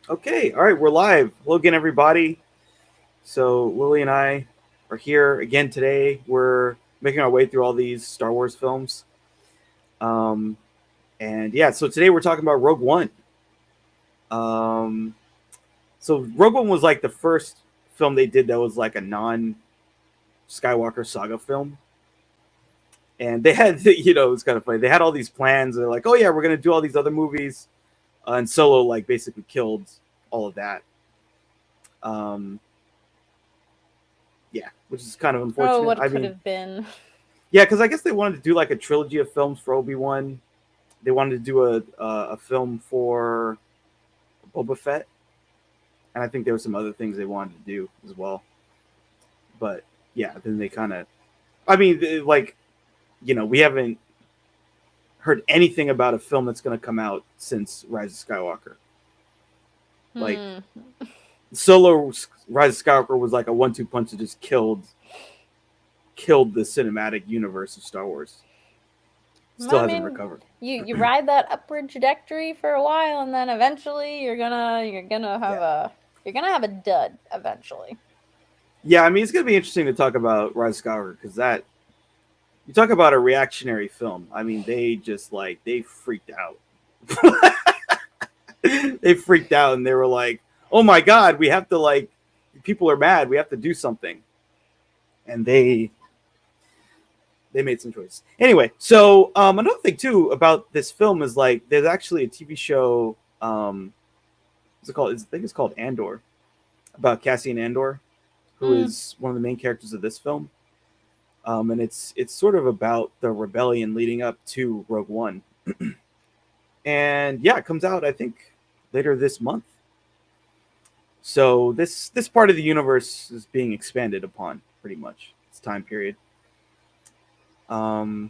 Okay, all right, we're live. Hello again, everybody. So Lily and I are here again today. We're making our way through all these Star Wars films. Um, and yeah, so today we're talking about Rogue One. Um, so Rogue One was like the first film they did that was like a non Skywalker saga film. And they had, it was kind of funny. They had all these plans. They're like, oh yeah, we're gonna do all these other movies, and Solo like basically killed all of that. Um, yeah, which is kind of Oh, unfortunate. what I could mean, have been. yeah, because I guess they wanted to do like a trilogy of films for Obi-Wan. They wanted to do a film for Boba Fett, and I think there were some other things they wanted to do as well. But yeah, then they kind of, I mean, like we haven't heard anything about a film that's going to come out since Rise of Skywalker. Like Hmm. Solo Rise of Skywalker was like a one-two punch that just killed the cinematic universe of Star Wars. Still I hasn't mean, recovered. you ride that upward trajectory for a while, and then eventually you're gonna have Yeah. a dud eventually. Yeah, I mean, it's gonna be interesting to talk about Rise of Skywalker because that you talk about a reactionary film. I mean, they just like they freaked out. They freaked out and they were like, "Oh my god, we have to like, people are mad. We have to do something." And they made some choices. Anyway, so another thing too about this film is like there's actually a TV show. What's it called? I think it's called Andor, about Cassian Andor, who Hmm. is one of the main characters of this film. And it's sort of about the rebellion leading up to Rogue One. And yeah, it comes out I think later this month. So this part of the universe is being expanded upon pretty much. It's time period. Um,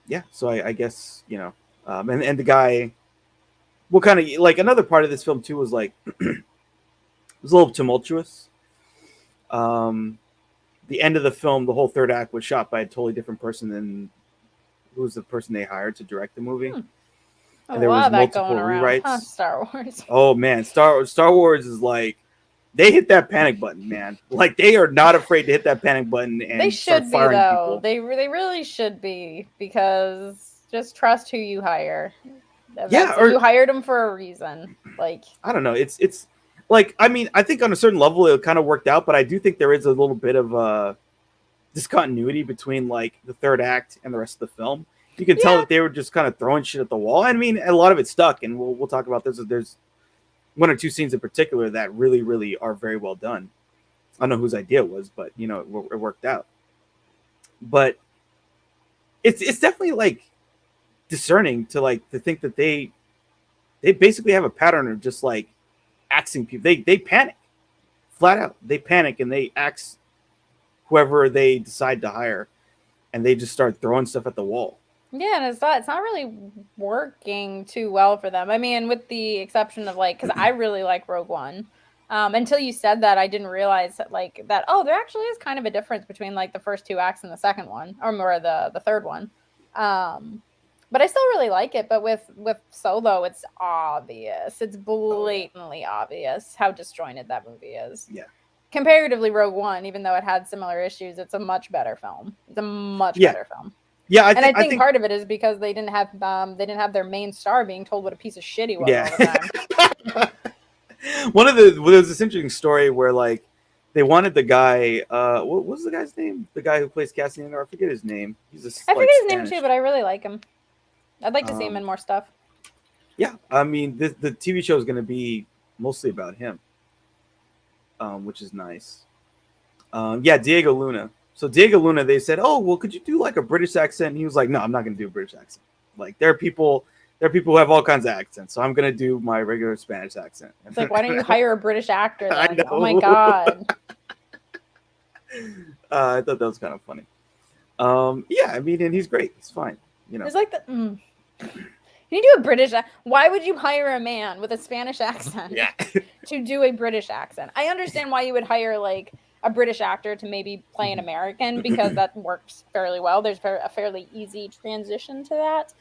yeah, so I guess and the guy, what kind of like another part of this film too was like it was a little tumultuous. Um, the end of the film, the whole third act was shot by a totally different person than who was the person they hired to direct the movie, Hmm. A and there lot was of that multiple going around, huh? rewrites. Star Wars. Oh man, Star Wars is like they hit that panic button, man. Like they are not afraid to hit that panic button They and start should be firing though. people. They really should be because just trust who you hire. Yeah, That's or you hired them for a reason. Like, I don't know. It's like I mean I think on a certain level it kind of worked out, but I do think there is a little bit of discontinuity between like the third act and the rest of the film. You can tell yeah, that they were just kind of throwing shit at the wall. I mean, a lot of it stuck, and we'll talk about this. There's one or two scenes in particular that really are very well done. I don't know whose idea it was, but it worked out. But it's definitely like discerning to like to think that they basically have a pattern of just like axing people. They panic flat out. They panic and they axe whoever they decide to hire, and they just start throwing stuff at the wall. yeah, and it's not really working too well for them. I mean, with the exception of like, because I really like Rogue One. Until you said that, I didn't realize that like that. Oh, there actually is kind of a difference between like the first two acts and the second one, or more the third one. Um, but I still really like it. But with Solo, it's obvious. It's Oh yeah, blatantly obvious how disjointed that movie is. yeah, Comparatively, Rogue One, even though it had similar issues, it's a much better film. It's a much yeah, better film. yeah. And I I think think part of it is because they didn't have their main star being told what a piece of shit he was yeah. all the time. There was this interesting story where like they wanted the guy. What was the guy's name? The guy who plays Cassian Andor. I forget his name. He's this I like forget his name too, Spanish. but I really like him. I'd like to see him Um, in more stuff. yeah, I mean the TV show is going to be mostly about him, which is nice. Yeah, Diego Luna. So Diego Luna, they said, "Oh, well, could you do like a British accent?" And he was like, "No, I'm not going to do a British accent. Like there are people who have all kinds of accents, so I'm going to do my regular Spanish accent." It's like, why don't you hire a British actor I then? Oh my know. god. I thought that was kind of funny. Yeah, I mean, and he's great. He's fine. You know. It's like you do a British. Why would you hire a man with a Spanish accent Yeah. to do a British accent? I understand why you would hire like a British actor to maybe play an American because that works fairly well. There's a fairly easy transition to that.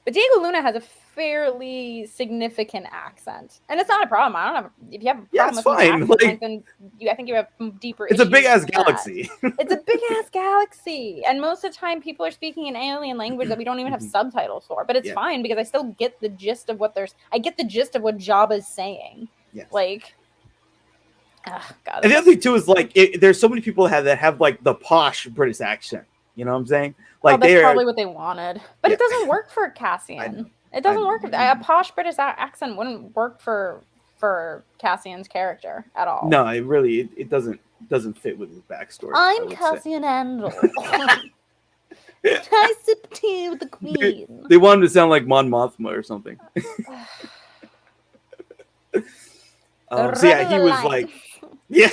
But Diego Luna has a fairly significant accent, and it's not a problem. I don't have. If you have a Yeah, problem it's with fine. an accent, Like, then I think you have deeper. it's a big ass issues than that. galaxy. It's a big ass galaxy, and most of the time, people are speaking an alien language that we don't even have subtitles for. But it's fine because I still get the gist of what I get the gist of what Jabba's saying. Yes. Like, oh, God. And the other thing too is like there's so many people that have like the posh British accent. You know what I'm saying? Like that's probably what they wanted, but it doesn't work for Cassian. It doesn't work. A posh British accent wouldn't work for Cassian's character at all. No, it doesn't fit with his backstory. I'm Cassian Andor. I sip tea with the queen. They wanted to sound like Mon Mothma or something. So yeah, he was like, yeah,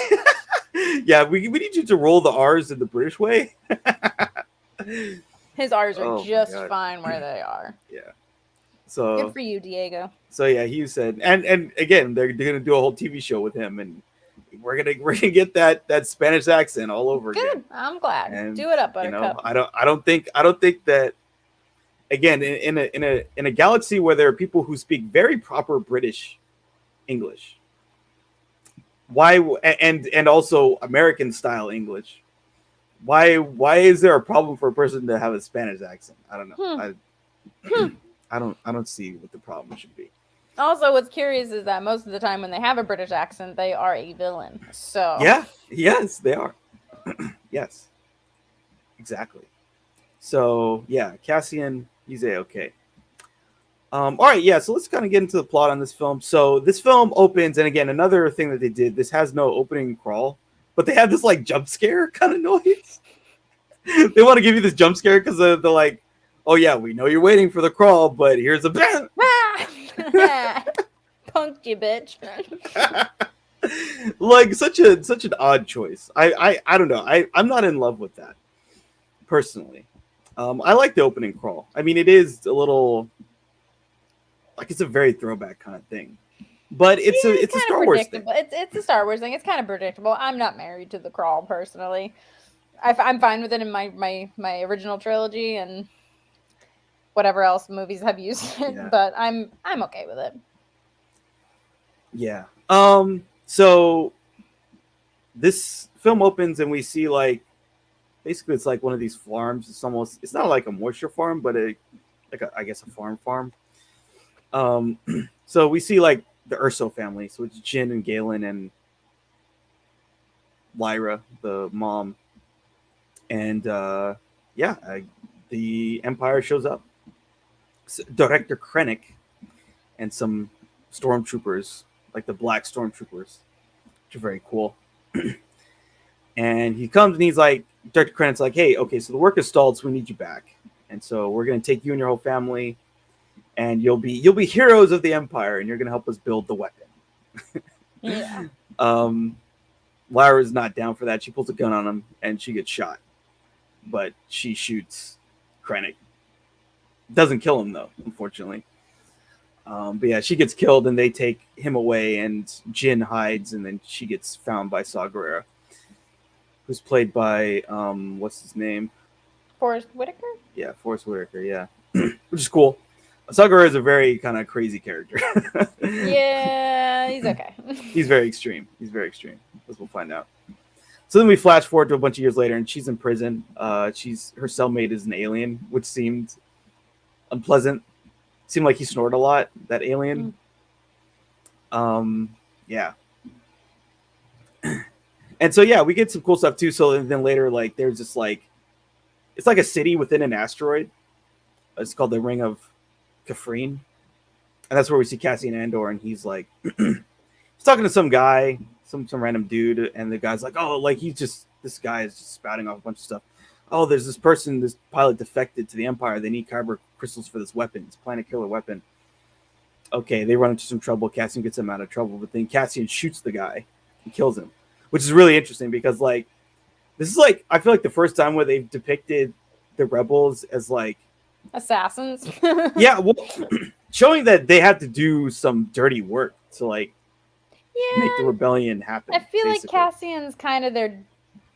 yeah. We need you to roll the R's in the British way. His R's are just fine where they are. Yeah. So good for you, Diego. So yeah, he said, and again, they're gonna do a whole TV show with him, and we're gonna get that Spanish accent all over again. Good. I'm glad. And, do it up, Buttercup. I don't think that. Again, in a galaxy where there are people who speak very proper British English, why and also American style English, why is there a problem for a person to have a Spanish accent? I don't know. I don't see what the problem should be. Also, what's curious is that most of the time when they have a British accent, they are a villain. So yes, they are. Yes, exactly. So yeah, Cassian, he's okay. All right, yeah. So let's kind of get into the plot on this film. So this film opens, and again, another thing that they did. This has no opening crawl, but they have this like jump scare kind of noise. They want to give you this jump scare because they're like, "Oh yeah, we know you're waiting for the crawl, but here's a bang." Punked you, bitch. Like such an odd choice. I don't know. I'm not in love with that personally. I like the opening crawl. I mean, it is a little like it's a very throwback kind of thing, but it's a Star Wars thing. It's a Star Wars thing. It's kind of predictable. I'm not married to the crawl personally. I'm fine with it in my original trilogy and whatever else movies have used it, but I'm okay with it. Yeah. So this film opens and we see like basically it's like one of these farms. It's not like a moisture farm, but I guess a farm. So we see like the Urso family. So it's Jin and Galen and Lyra, the mom. And the Empire shows up. Director Krennic and some stormtroopers, like the black stormtroopers, which are very cool. And he comes and he's like, Director Krennic's like, hey, okay, so the work is stalled, so we need you back. And so we're going to take you and your whole family, and you'll be heroes of the Empire, and you're going to help us build the weapon. Yeah. Lyra's not down for that. She pulls a gun on him, and she gets shot. But she shoots Krennic. Doesn't kill him, though, unfortunately. But yeah, she gets killed, and they take him away, and Jin hides, and then she gets found by Saw Gerrera, who's played by, what's his name? Forrest Whitaker? Yeah, Forrest Whitaker, yeah. Which is cool. Saw Gerrera is a very kind of crazy character. Yeah, he's okay. He's very extreme, as we'll find out. So then we flash forward to a bunch of years later, and she's in prison. Her cellmate is an alien, which seemed unpleasant. Seemed like he snored a lot, that alien. Yeah. And so yeah, we get some cool stuff too. So then later, like there's this like, it's like a city within an asteroid. It's called the Ring of Kafrene, and that's where we see Cassian Andor, and he's like, he's talking to some guy, some random dude, and the guy's like, oh, like this guy is just spouting off a bunch of stuff. Oh, there's this pilot defected to the Empire. They need kyber crystals for this weapon. It's a planet killer weapon. Okay, they run into some trouble. Cassian gets them out of trouble, but then Cassian shoots the guy and kills him, which is really interesting because like this is like I feel like the first time where they've depicted the rebels as like assassins. Yeah, well, showing that they had to do some dirty work to like make the rebellion happen. I feel basically like Cassian's kind of their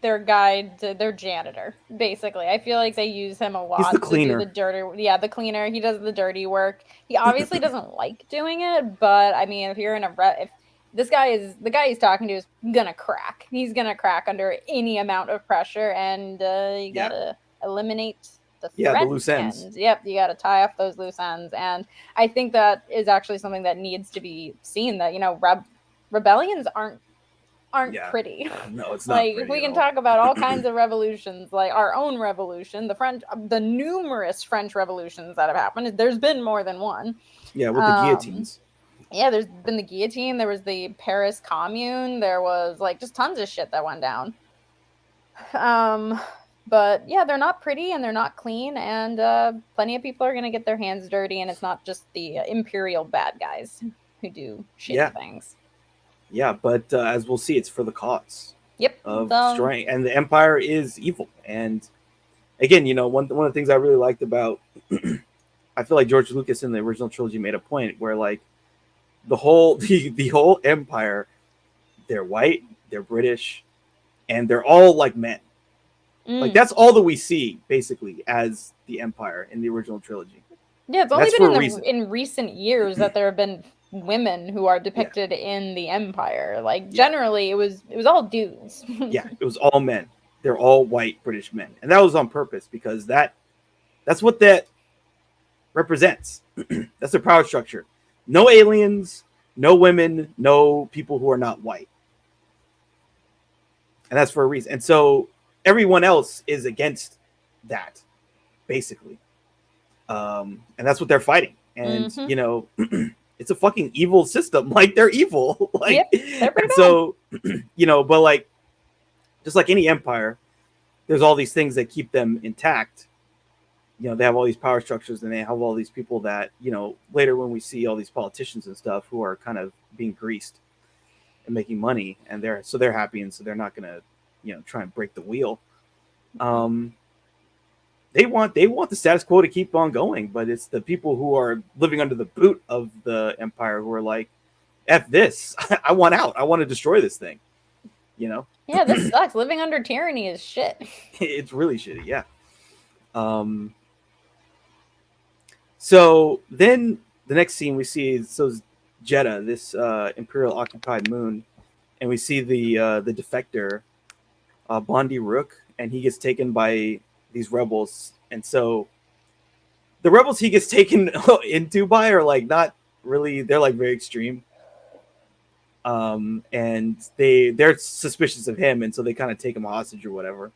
their guide, their janitor, basically. I feel like they use him a lot He's the to do cleaner. the dirty. Yeah, the cleaner. He does the dirty work. He obviously doesn't like doing it, but I mean, if you're in a if this guy is the guy he's talking to is gonna crack. He's gonna crack under any amount of pressure, and you Yeah. gotta eliminate the Yeah, the thread loose ends. Yep, you gotta tie off those loose ends, and I think that is actually something that needs to be seen. That rebellions aren't Yeah. pretty. No, it's not Like pretty we at can all. talk about all kinds of revolutions, like our own revolution, the numerous French revolutions that have happened. There's been more than one. Yeah, with the guillotines. Yeah, there's been the guillotine. There was the Paris Commune. There was like just tons of shit that went down. But yeah, they're not pretty and they're not clean, and plenty of people are gonna get their hands dirty, and it's not just the imperial bad guys who do shitty things. Yeah, but as we'll see, it's for the cause. Yep. Of destroying, and the Empire is evil. And again, one of the things I really liked about, I feel like George Lucas in the original trilogy made a point where like the whole Empire, they're white, they're British, and they're all like men. Like that's all that we see basically as the Empire in the original trilogy. Yeah, it's only been in recent years that there have been women who are depicted in the Empire. Like generally, it was all dudes. Yeah, it was all men. They're all white British men, and that was on purpose because that's what that represents. That's their power structure. No aliens, no women, no people who are not white, and that's for a reason. And so everyone else is against that, basically, and that's what they're fighting. And it's a fucking evil system. Like they're evil. Like they're pretty bad. So, but like just like any empire, there's all these things that keep them intact. They have all these power structures, and they have all these people that later when we see all these politicians and stuff who are kind of being greased and making money, and they're happy, and so they're not gonna try and break the wheel. They want the status quo to keep on going, but it's the people who are living under the boot of the empire who are like, F this. I want out. I want to destroy this thing. Yeah, this sucks. Living under tyranny is shit. It's really shitty, yeah. So then the next scene we see is Jeddah, this Imperial occupied moon, and we see the defector, Bondi Rook, and he gets taken by these rebels. And so the rebels he gets taken into by are like not really, they're like very extreme. And they're suspicious of him, and so they kind of take him hostage or whatever.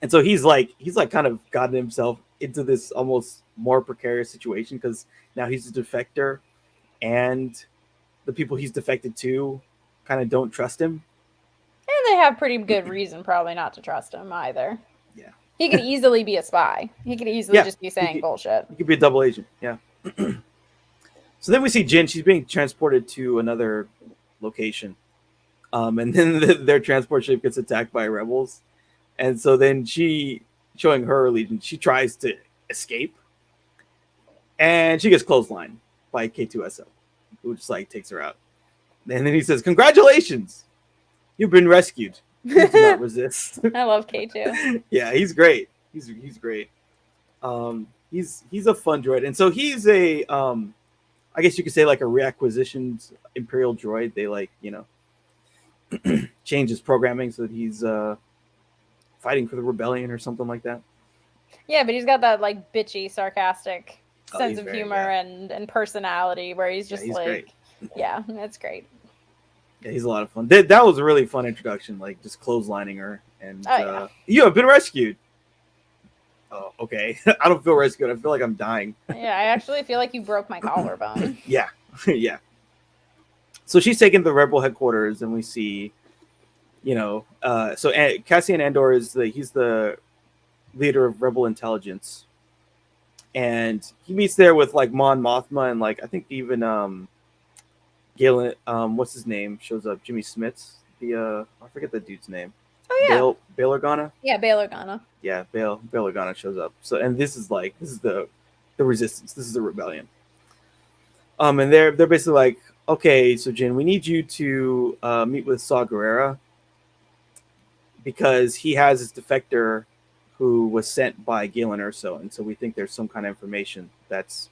And so he's kind of gotten himself into this almost more precarious situation because now he's a defector, and the people he's defected to kind of don't trust him. And they have pretty good reason probably not to trust him either. Yeah. He could easily be a spy. He could easily just be saying bullshit. He could be a double agent, yeah. So then we see Jin. She's being transported to another location. And then their transport ship gets attacked by rebels. And so then she, showing her allegiance, she tries to escape. And she gets clotheslined by K2SO, who just like takes her out. And then he says, "Congratulations! You've been rescued. Please do not resist." I love K2. Yeah, he's great. He's great. He's a fun droid. And so he's a I guess you could say like a reacquisitioned Imperial droid. They like, change his programming so that he's fighting for the rebellion or something like that. Yeah, but he's got that like bitchy, sarcastic sense of humor and personality where he's just great. Yeah, that's great. Yeah, he's a lot of fun. That was a really fun introduction, like just clotheslining her. And you have been rescued. Oh, okay. I don't feel rescued. I feel like I'm dying. Yeah, I actually feel like you broke my collarbone. Yeah. Yeah. So she's taken to the rebel headquarters, and we see, so Cassian Andor he's the leader of rebel intelligence, and he meets there with like Mon Mothma and like I think even Galen, what's his name, shows up. Jimmy Smits, I forget the dude's name. Oh yeah, Bail Organa. Yeah, Bail Organa. Yeah, Bail Organa shows up. So, and this is the resistance. This is the rebellion. And they're basically like, okay, so Jin, we need you to meet with Saw Gerrera, because he has his defector who was sent by Galen Erso, and so we think there's some kind of information that's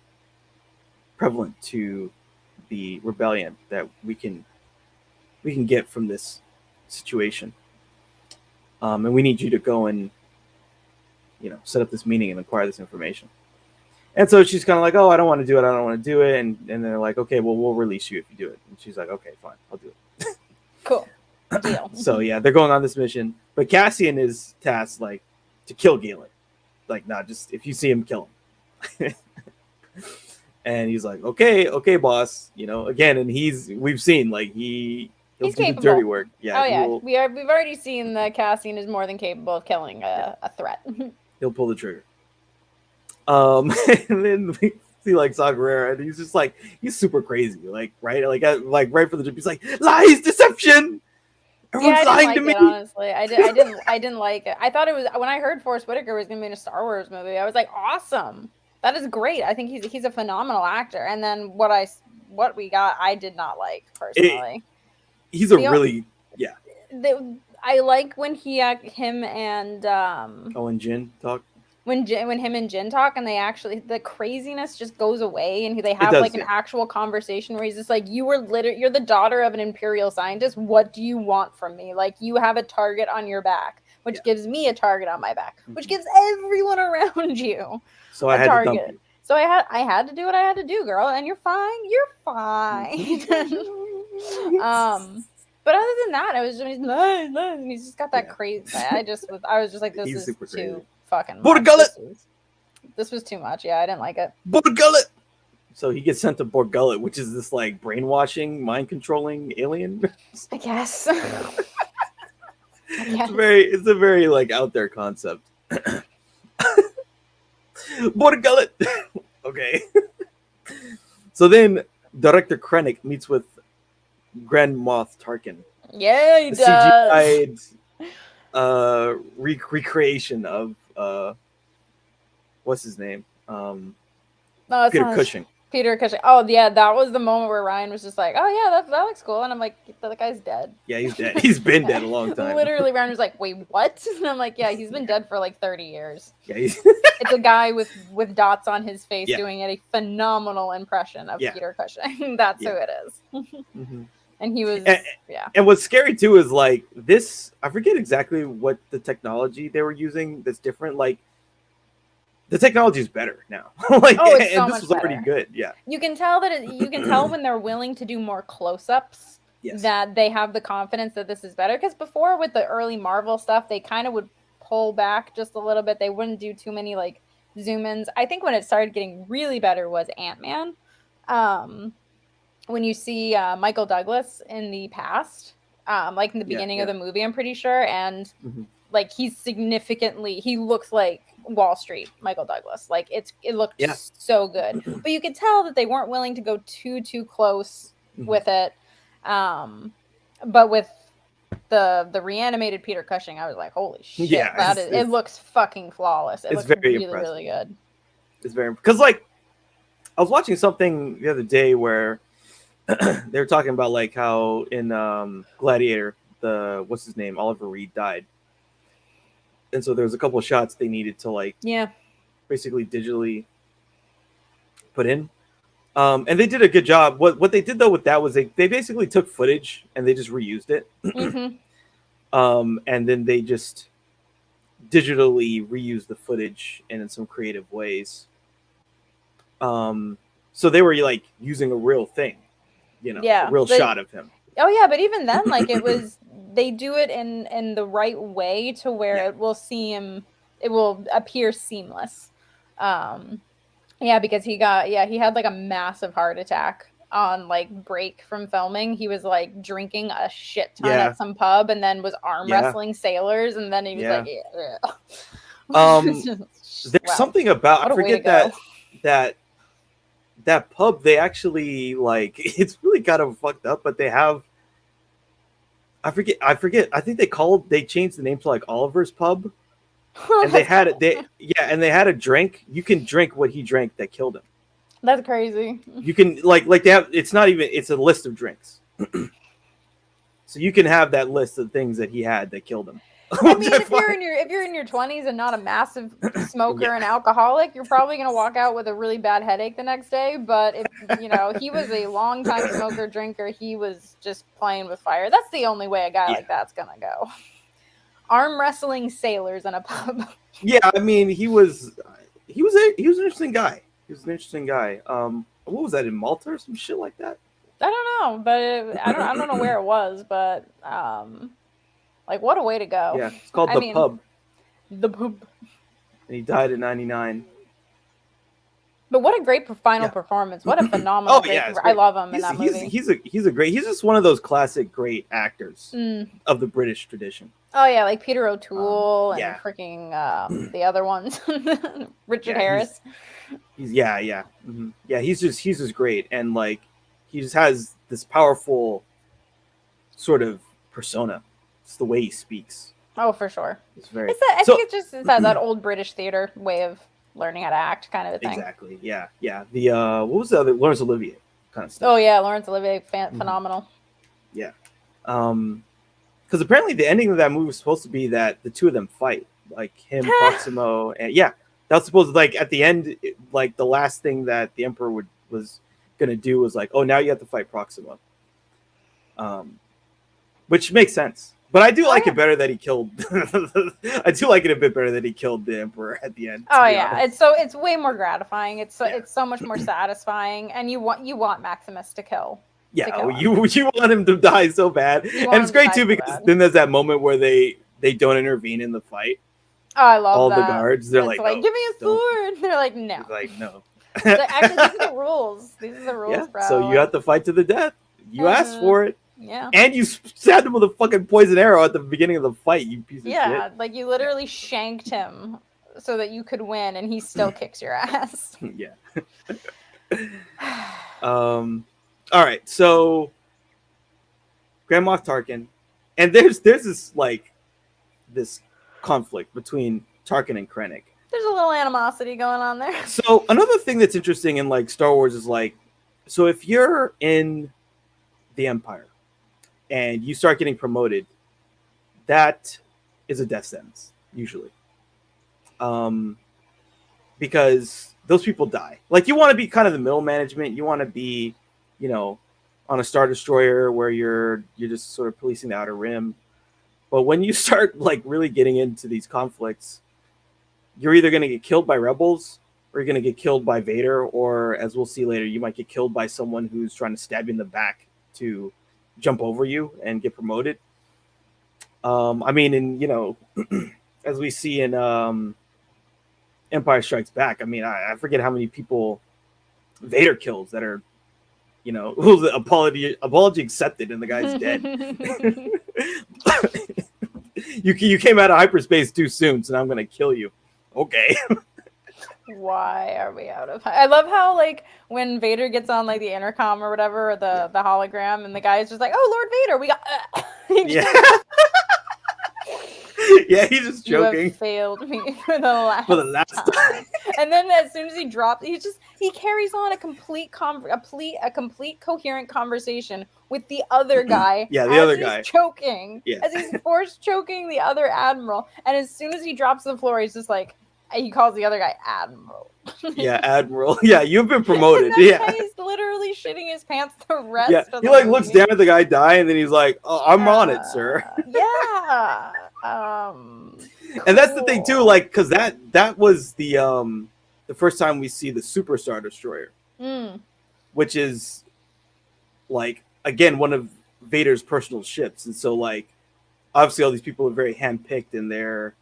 prevalent to the rebellion that we can get from this situation. And we need you to go and set up this meeting and acquire this information. And so she's kind of like, oh, I don't want to do it. And they're like, okay, well, we'll release you if you do it. And she's like, okay, fine, I'll do it. Cool. Deal. So yeah, they're going on this mission, but Cassian is tasked like to kill Galen. Like, not just if you see him, kill him. And he's like, okay, boss. Again, and we've seen like he's do capable. The dirty work. Yeah. Oh yeah, we've already seen that Cassian is more than capable of killing a threat. He'll pull the trigger. And then we see like Saw Gerrera, and he's just like, he's super crazy, like right from the jump, he's like, lies, deception. Everyone's lying to me. Honestly, I didn't like it. I thought it was, when I heard Forrest Whitaker was going to be in a Star Wars movie, I was like, awesome. That is great. I think he's a phenomenal actor. And then what we got, I did not like personally. He's really. I like when him and and Jin talk. When him and Jin talk, and they actually, the craziness just goes away, and they have an actual conversation where he's just like, you're the daughter of an Imperial scientist. What do you want from me? Like, you have a target on your back, which gives me a target on my back, which gives everyone around you a target. To dump you. So I had to do what I had to do, girl, and you're fine. You're fine. But other than that, it was just, he's just got that crazy. I was just like, this is too crazy. Fucking Borgullet. This was too much. Yeah, I didn't like it. Borgullet. So he gets sent to Borgullet, which is this like brainwashing, mind controlling alien. I guess. It's a very like out there concept. Borgullet. Okay. So then Director Krennic meets with Grand Moff Tarkin. Yeah, he does. CGI recreation of what's his name? Peter Cushing. Peter Cushing. Oh yeah, that was the moment where Ryan was just like, "Oh yeah, that looks cool," and I'm like, "The guy's dead." Yeah, he's dead. He's been dead a long time. Literally, Ryan was like, "Wait, what?" And I'm like, "Yeah, he's been dead for like 30 years." Yeah, it's a guy with dots on his face doing a phenomenal impression of Peter Cushing. That's who it is. Mm-hmm. And he was, And what's scary too is like this. I forget exactly what the technology they were using that's different. Like the technology is better now. It's so and this much was already better. Good. Yeah. You can tell when they're willing to do more close-ups that they have the confidence that this is better. Because before with the early Marvel stuff, they kind of would pull back just a little bit. They wouldn't do too many like zoom-ins. I think when it started getting really better was Ant-Man. When you see Michael Douglas in the past, like in the beginning of the movie, I'm pretty sure, and like he looks like Wall Street Michael Douglas. Like it looked so good, but you could tell that they weren't willing to go too close with it. But with the reanimated Peter Cushing, I was like, holy shit, it looks fucking flawless. It looks very really impressive. Really good. It's very, because like I was watching something the other day where they were talking about like how in Gladiator, what's his name, Oliver Reed died, and so there was a couple of shots they needed to like basically digitally put in, and they did a good job. What they did though with that was they basically took footage and they just reused it, and then they just digitally reused the footage in some creative ways. So they were like using a real thing. A real shot of him. Oh yeah, but even then, like they do it in the right way to where it will appear seamless. Because he had like a massive heart attack on like break from filming. He was like drinking a shit ton at some pub and then was arm wrestling sailors, and then he was there's something about, I forget that pub, they actually like, it's really kind of fucked up, but they have, I forget, I think they changed the name to like Oliver's Pub, and they had and they had a drink. You can drink what he drank that killed him. That's crazy. You can like they have, it's a list of drinks. So you can have that list of things that he had that killed him. I mean, if you're in your 20s and not a massive smoker and alcoholic, you're probably gonna walk out with a really bad headache the next day. But if he was a long time smoker, drinker, he was just playing with fire. That's the only way a guy like that's gonna go. Arm wrestling sailors in a pub. Yeah, I mean, he was an interesting guy. He was an interesting guy. What was that, in Malta or some shit like that? I don't know, but I don't know where it was, but like, what a way to go. Yeah, it's called The Pub. The Pub. And he died in 1999. But what a great final performance. What a phenomenal I love him in that movie. He's just one of those classic great actors of the British tradition. Oh yeah, like Peter O'Toole and freaking the other ones. Richard Harris. He's just great, and like he just has this powerful sort of persona. It's the way he speaks. Oh, for sure. It's very. I think it's just that old British theater way of learning how to act, kind of a thing. Exactly. Yeah. Yeah. The what was the other Laurence Olivier kind of stuff? Oh yeah, Laurence Olivier, phenomenal. Yeah. Because apparently the ending of that movie was supposed to be that the two of them fight, like him, Proximo, and that's supposed to, like, at the end, like the last thing that the Emperor was gonna do was like, oh, now you have to fight Proximo. Which makes sense. But I do like it better that he killed. I do like it a bit better that he killed the Emperor at the end. Oh yeah, it's way more gratifying. It's so much more satisfying, and you want Maximus to kill. Yeah, you want him to die so bad, and it's great too because then there's that moment where they don't intervene in the fight. Oh, I love all the guards. They're like, give me a sword. They're like, no. He's like, no. Actually, these are the rules. These are the rules, bro. So you have to fight to the death. You asked for it. Yeah. And you stabbed him with a fucking poison arrow at the beginning of the fight, you piece of shit. Yeah, like you literally shanked him so that you could win, and he still kicks your ass. Yeah. All right, so Grand Moff Tarkin, and there's this conflict between Tarkin and Krennic. There's a little animosity going on there. So another thing that's interesting in like Star Wars is like, so if you're in the Empire and you start getting promoted, that is a death sentence usually, because those people die. Like, you want to be kind of the middle management. You want to be, on a Star Destroyer where you're just sort of policing the Outer Rim. But when you start like really getting into these conflicts, you're either going to get killed by rebels or you're going to get killed by Vader, or, as we'll see later, you might get killed by someone who's trying to stab you in the back to jump over you and get promoted. I mean, and as we see in Empire Strikes Back, I mean, I forget how many people Vader kills that are, apology accepted and the guy's dead. You came out of hyperspace too soon, so now I'm gonna kill you. Okay. Why are we out of? I love how, like, when Vader gets on like the intercom or whatever, or the hologram, and the guy is just like, "Oh, Lord Vader, we got." Yeah, he's just joking. You have failed me for the last time. And then as soon as he drops, he carries on a complete coherent conversation with the other guy. Yeah, the other guy choking. Yeah. As he's force choking the other admiral, and as soon as he drops to the floor, he's just like, he calls the other guy Admiral. Yeah, Admiral. Yeah, you've been promoted. And that guy is literally shitting his pants the rest of the movie. He like looks down at the guy dying, and then he's like, "Oh, I'm on it, sir." Yeah. And that's the thing too, like, because that was the first time we see the Super Star Destroyer, which is like, again, one of Vader's personal ships, and so like obviously all these people are very handpicked, and they're,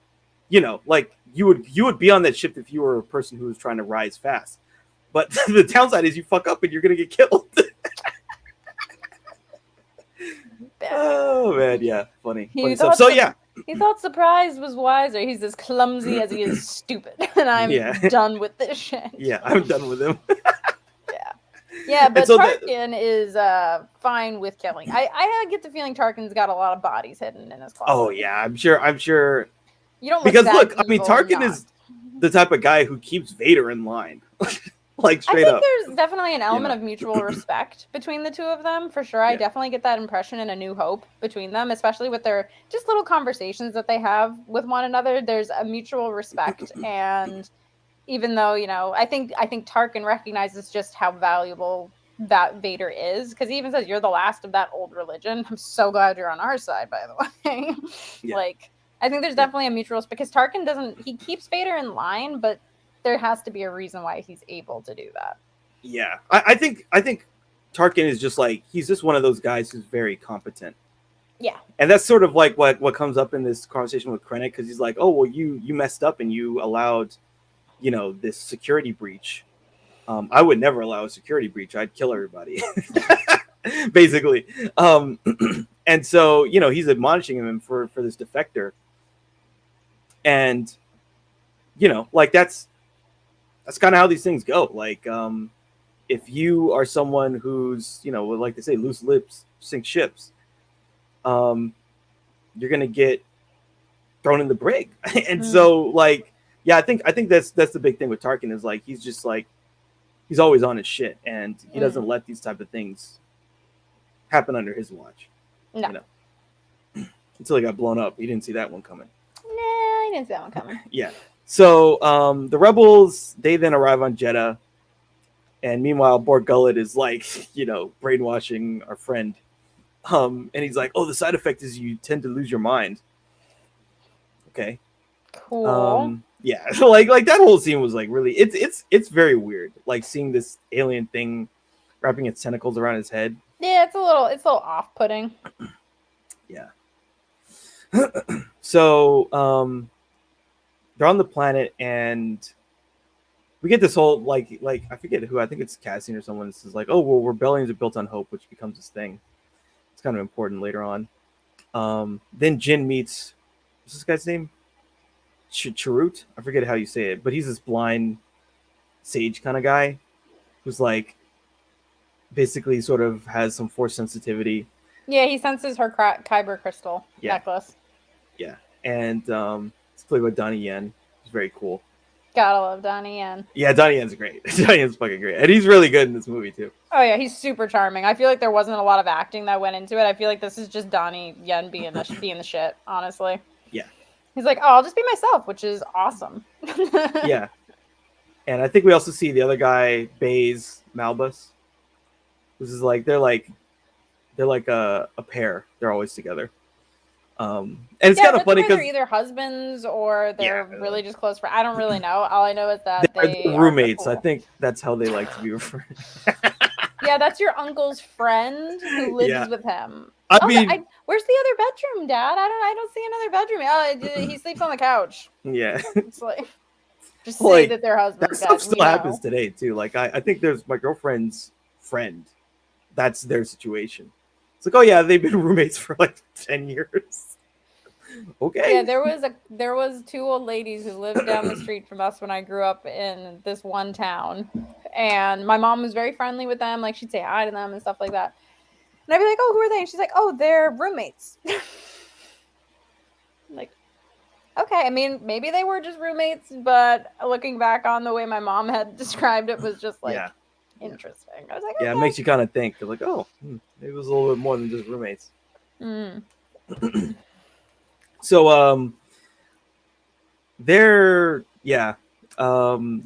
like you would be on that ship if you were a person who was trying to rise fast, but the downside is you fuck up and you're gonna get killed. Oh man, yeah, funny stuff. So yeah. He thought surprise was wiser. He's as clumsy as he is stupid. And I'm done with this shit. Yeah, I'm done with him. Yeah, but so Tarkin is fine with killing. I get the feeling Tarkin's got a lot of bodies hidden in his closet. Oh, yeah, I'm sure. You don't because look, I mean, Tarkin is the type of guy who keeps Vader in line. Like I straight think up. there's definitely an element of mutual respect between the two of them, for sure. I definitely get that impression in A New Hope between them, especially with their just little conversations that they have with one another. There's a mutual respect, and even though, I think Tarkin recognizes just how valuable that Vader is, because he even says, "You're the last of that old religion. I'm so glad you're on our side, by the way." Like, I think there's definitely a mutual, because Tarkin he keeps Vader in line, but there has to be a reason why he's able to do that. Yeah, I think Tarkin is just like, he's just one of those guys who's very competent. Yeah, and that's sort of like what comes up in this conversation with Krennic, because he's like, oh well, you messed up and you allowed, this security breach. I would never allow a security breach. I'd kill everybody, basically. And so he's admonishing him for this defector, and like that's kind of how these things go. Like, if you are someone who's, like they say, loose lips sink ships, you're gonna get thrown in the brig. And so, like, yeah, I think that's the big thing with Tarkin, is like, he's just like, he's always on his shit, and he doesn't let these type of things happen under his watch. No. Until he got blown up. He didn't see that one coming. Nah, I didn't see that one coming. Yeah. So the rebels, they then arrive on Jeddah, and meanwhile Bort Gullet is like, brainwashing our friend. And he's like, oh, the side effect is you tend to lose your mind. Okay. Cool. Yeah. So like that whole scene was like, really, it's very weird. Like, seeing this alien thing wrapping its tentacles around his head. Yeah, it's a little off-putting. Yeah. So they're on the planet, and we get this whole like I forget who, I think it's Cassian or someone, says like, oh well, rebellions are built on hope, which becomes this thing. It's kind of important later on. Then Jin meets, what's this guy's name? Chirrut? I forget how you say it, but he's this blind sage kind of guy who's like, basically sort of has some force sensitivity. Yeah, he senses her kyber crystal necklace. Yeah, and it's played by Donnie Yen. It's very cool. Gotta love Donnie Yen. Yeah, Donnie Yen's great. Donnie Yen's fucking great, and he's really good in this movie too. Oh yeah, he's super charming. I feel like there wasn't a lot of acting that went into it. I feel like this is just Donnie Yen being the shit, honestly. Yeah. He's like, oh, I'll just be myself, which is awesome. Yeah. And I think we also see the other guy, Baze Malbus. This is like, they're like a pair. They're always together. And it's kind of funny because they're either husbands or they're really just close friends. I don't really know. All I know is that they're roommates. Cool. I think that's how they like to be referred. Yeah, that's your uncle's friend who lives with him. I mean, where's the other bedroom, Dad? I don't see another bedroom. Oh, he sleeps on the couch. Yeah. It's like, just say that they're husbands. That stuff still happens today too. Like, I think there's my girlfriend's friend. That's their situation. It's like, oh yeah, they've been roommates for like 10 years. Okay. Yeah, there was two old ladies who lived down the street from us when I grew up in this one town, and my mom was very friendly with them. Like, she'd say hi to them and stuff like that. And I'd be like, oh, who are they? And she's like, oh, they're roommates. Like, okay. I mean, maybe they were just roommates, but looking back on the way my mom had described it was just like, interesting. I was like, okay. Yeah, it makes you kind of think, like, oh, maybe it was a little bit more than just roommates. So, they're,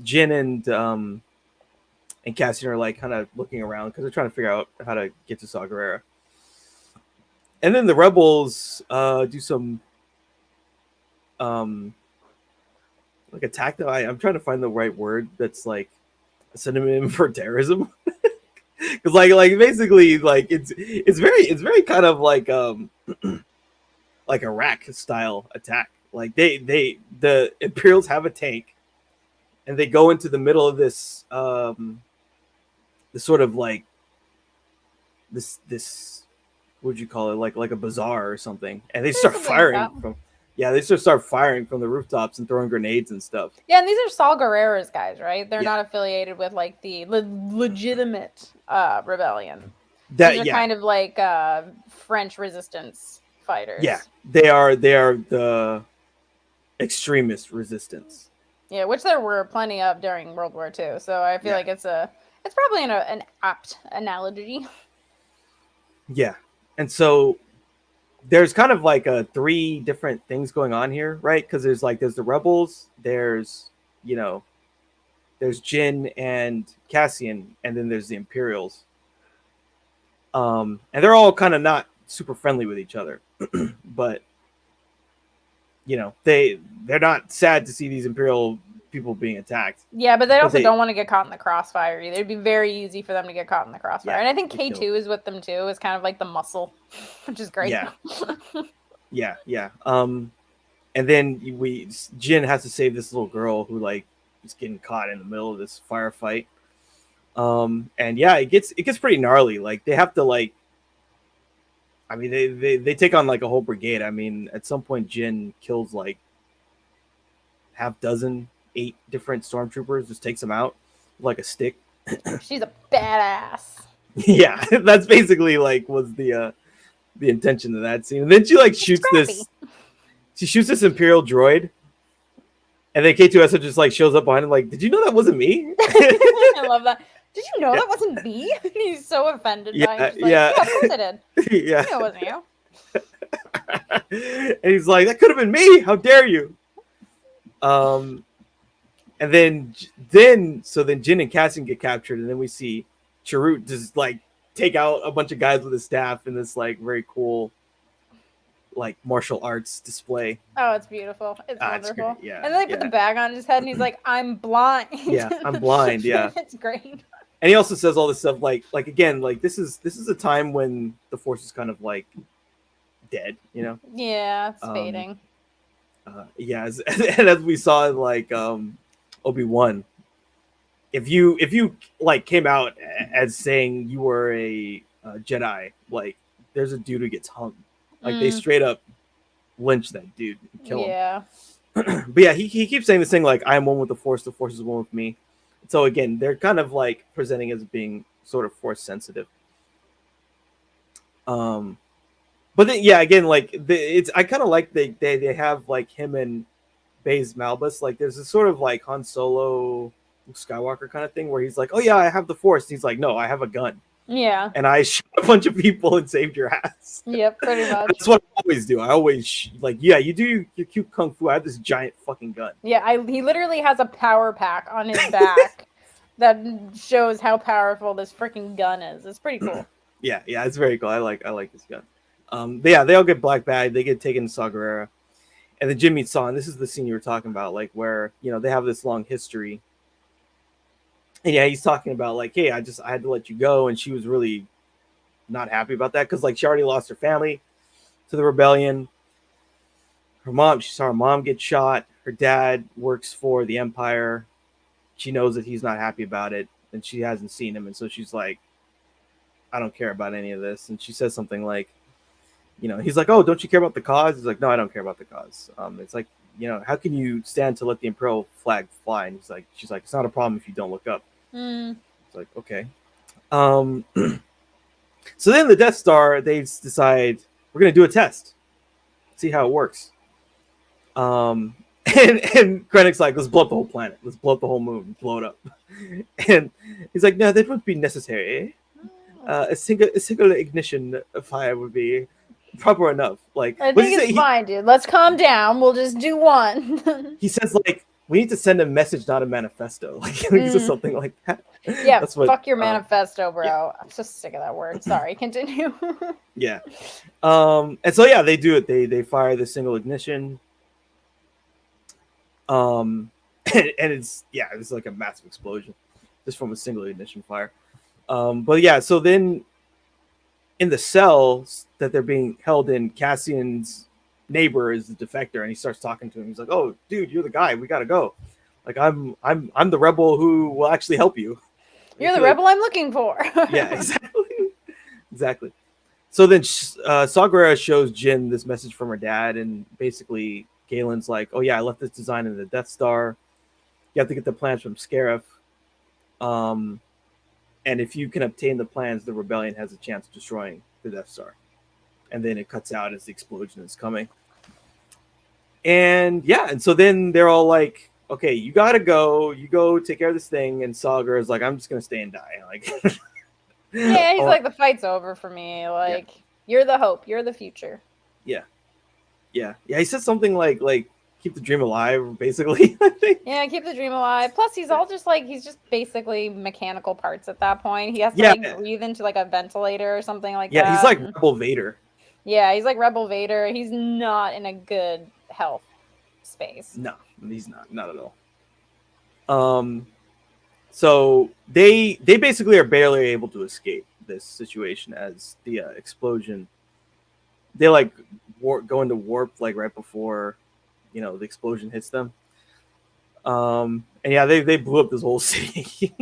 Jin and Cassian are like kind of looking around because they're trying to figure out how to get to Saw Gerrera. And then the rebels do some like attack. I'm trying to find the right word that's like a synonym for terrorism. Because like basically like it's very kind of like like Iraq style attack. Like the Imperials have a tank, and they go into the middle of this this sort of like this what would you call it, like a bazaar or something, and they start firing from they start firing from the rooftops and throwing grenades and stuff. Yeah, and these are Saw Gerrera's guys, right? They're not affiliated with like the legitimate rebellion. These are kind of like French resistance fighters. Yeah, they are the extremist resistance. Yeah, which there were plenty of during World War II. So I feel like it's probably an apt analogy. Yeah. And so there's kind of like 3 different things going on here, right? Because there's the rebels, you know, there's Jin and Cassian, and then there's the Imperials. And they're all kind of not super friendly with each other, but you know, they're not sad to see these Imperial people being attacked. Yeah, but they also don't want to get caught in the crossfire either. It'd be very easy for them to get caught in the crossfire. And I think K2 is with them too. Is kind of like the muscle, which is great. Yeah. yeah. And then Jin has to save this little girl who is getting caught in the middle of this firefight. And yeah, it gets pretty gnarly. Like they have to I mean, they take on a whole brigade. I mean, at some point, Jin kills half dozen, 8 different stormtroopers. Just takes them out with a stick. She's a badass. Yeah, that's basically was the intention of that scene. And then she shoots this. She shoots this Imperial droid, and then K2SO just shows up behind him. Did you know that wasn't me? I love that. Did you know that wasn't me? He's so offended by it. Yeah, of course I did. Yeah, it wasn't you. And he's like, that could have been me. How dare you? And then Jin and Cassian get captured, and then we see Chirrut just take out a bunch of guys with his staff in this very cool martial arts display. Oh, it's beautiful. It's wonderful. It's yeah. And then they put the bag on his head, and he's like, "I'm blind." Yeah, I'm blind. Yeah, it's great. And he also says all this stuff again, this is a time when the Force is kind of dead, you know? Yeah, it's fading. Yeah, and as we saw in Obi-Wan, if you came out as saying you were a Jedi, there's a dude who gets hung. They straight up lynch that dude and kill him. Yeah. But yeah, he keeps saying this thing I am one with the Force is one with me. So again, they're kind of presenting as being sort of Force sensitive. But then yeah, again, I kind of like they have him and Baze Malbus. There's this sort of Han Solo, Luke Skywalker kind of thing where he's oh yeah, I have the Force. And he's no, I have a gun. Yeah. And I shot a bunch of people and saved your ass. Yep, pretty much. That's what I always do. I always yeah, you do your cute kung fu. I have this giant fucking gun. Yeah, he literally has a power pack on his back that shows how powerful this freaking gun is. It's pretty cool. Yeah, it's very cool. I like this gun. Yeah, they all get black bag. They get taken to Saw Gerrera. And then Jin meets Saw, and this is the scene you were talking about, where, they have this long history. And yeah, he's talking about hey, I had to let you go, and she was really not happy about that because she already lost her family to the rebellion. She saw her mom get shot. Her dad works for the Empire. She knows that he's not happy about it, and she hasn't seen him, and so she's I don't care about any of this. And she says something he's oh, don't you care about the cause? He's no, I don't care about the cause. It's how can you stand to let the Imperial flag fly? And she's it's not a problem if you don't look up. It's okay. So then the Death Star, they decide we're gonna do a test, see how it works. And Krennic's let's blow up the whole planet, let's blow up the whole moon, blow it up. And he's no, that wouldn't be necessary. A single ignition fire would be proper enough. I think it's fine, dude. Let's calm down. We'll just do one. He says we need to send a message, not a manifesto. He says something like that. Yeah, fuck your manifesto, bro. Yeah. I'm so sick of that word. Sorry, continue. Yeah. And so yeah, they do it. They fire the single ignition. And it's a massive explosion just from a single ignition fire. But yeah, so then in the cells that they're being held in, Cassian's neighbor is the defector, and he starts talking to him. He's oh, dude, you're the guy. We gotta go. I'm the rebel who will actually help you. You're the rebel I'm looking for. Yeah, exactly. So then Saw Gerrera shows Jin this message from her dad, and basically Galen's oh yeah, I left this design in the Death Star. You have to get the plans from Scarif. And if you can obtain the plans, the rebellion has a chance of destroying the Death Star. And then it cuts out as the explosion is coming. And yeah, and so then they're all okay, you gotta go. You go take care of this thing. And Saga is like, I'm just gonna stay and die. Like, Yeah, he's oh, like, the fight's over for me. Like, you're the hope. You're the future. yeah. He said something like keep the dream alive, basically. I think. Yeah, keep the dream alive. Plus, he's all just like, he's just basically mechanical parts at that point. He has to like breathe into like a ventilator or something like that. Yeah, he's like Rebel Vader. Yeah, he's like Rebel Vader. He's not in a good health space. No, he's not at all. So they basically are barely able to escape this situation as the explosion. They like go into warp like right before, the explosion hits them. And yeah, they blew up this whole city.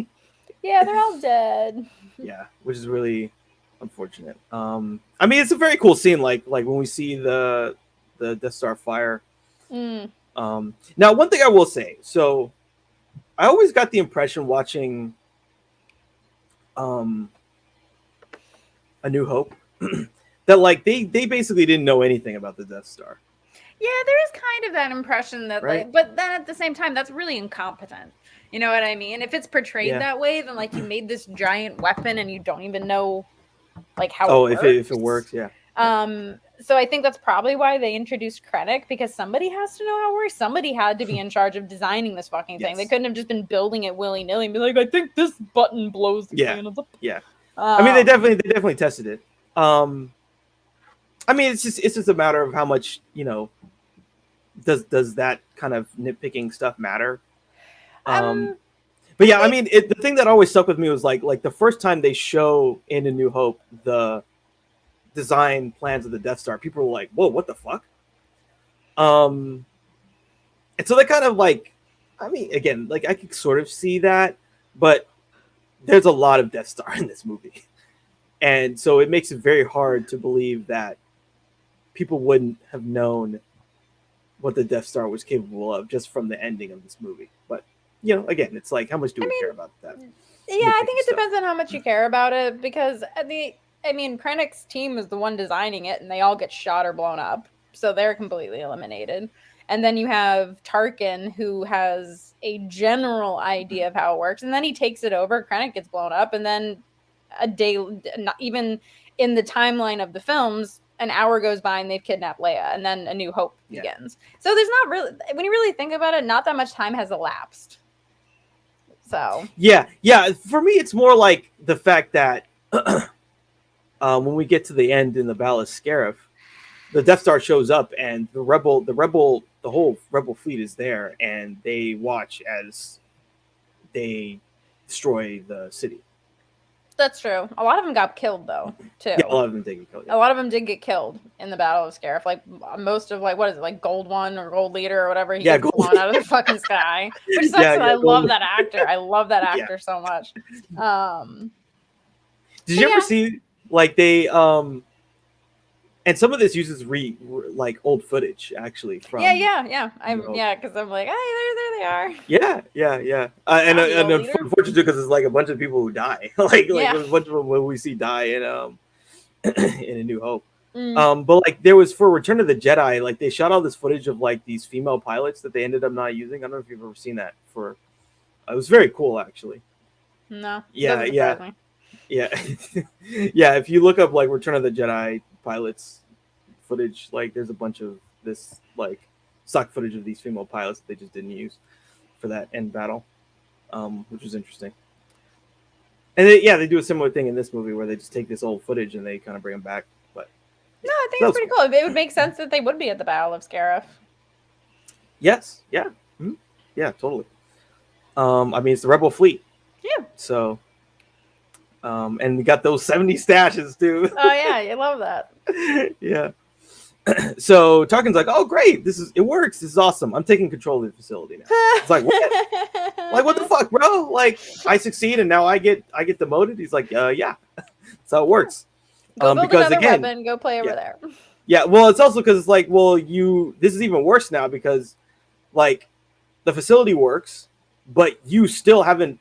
Yeah, they're all dead. Yeah, which is really unfortunate. I mean, it's a very cool scene, like when we see the Death Star fire. Now, one thing I will say, so I always got the impression watching A New Hope that like they basically didn't know anything about the Death Star. Yeah, there is kind of that impression that, right? Like, but then at the same time, that's really incompetent. You know what I mean? If it's portrayed that way, then like you made this giant weapon and you don't even know like how. Oh, if it works, yeah. So I think that's probably why they introduced Krennic, because somebody has to know how it works. Somebody had to be in charge of designing this fucking thing. They couldn't have just been building it willy nilly and be like, I think this button blows the planets up. Yeah. I mean, they definitely tested it. I mean, it's just a matter of how much, does that kind of nitpicking stuff matter? But yeah, I mean, the thing that always stuck with me was like the first time they show in A New Hope the design plans of the Death Star, people were like, whoa, what the fuck? And so they kind of like, I mean, again, like I could sort of see that, but there's a lot of Death Star in this movie. And so it makes it very hard to believe that people wouldn't have known what the Death Star was capable of just from the ending of this movie. But, again, it's like, how much do we care about that? Yeah, I think it depends on how much you care about it, because Krennic's team is the one designing it, and they all get shot or blown up. So they're completely eliminated. And then you have Tarkin, who has a general idea of how it works. And then he takes it over. Krennic gets blown up. And then a day, not even in the timeline of the films, an hour goes by and they've kidnapped Leia. And then A New Hope begins. So there's not really, when you really think about it, not that much time has elapsed. So. Yeah. For me, it's more like the fact that when we get to the end in the Battle of Scarif, the Death Star shows up and the whole Rebel fleet is there, and they watch as they destroy the city. That's true. A lot of them got killed, though, too. Yeah, a lot of them did get killed. Yeah. A lot of them did get killed in the Battle of Scarif. Like, most of, what is it, like Gold One or Gold Leader or whatever, he gets blown out of the fucking sky. Which sucks, I love that actor. I love that actor so much. Did you ever see, like, they, and some of this uses like old footage, actually. From yeah. Because I'm like, hey, there they are. Yeah. And unfortunately, because it's like a bunch of people who die, like a bunch of them when we see die in A New Hope. But like there was for Return of the Jedi, like they shot all this footage of like these female pilots that they ended up not using. I don't know if you've ever seen that. It was very cool, actually. No. Yeah. If you look up like Return of the Jedi pilots footage, like there's a bunch of this like stock footage of these female pilots that they just didn't use for that end battle, which was interesting. And they do a similar thing in this movie where they just take this old footage and they kind of bring them back. But no, I think it's pretty cool. It would make sense that they would be at the Battle of Scarif. Yes, yeah, yeah, totally. I mean, it's the Rebel fleet. Yeah. So. And we got those 70 stashes too. Oh yeah, I love that. Yeah. So Tarkin's like, "Oh great, it works. This is awesome. I'm taking control of the facility now." It's like, what? Like, what the fuck, bro? Like, I succeed and now I get demoted. He's like, yeah, that's how it works. Go build because another weapon. Go play over there. Yeah. Well, it's also because it's like, well, this is even worse now because, like, the facility works, but you still haven't.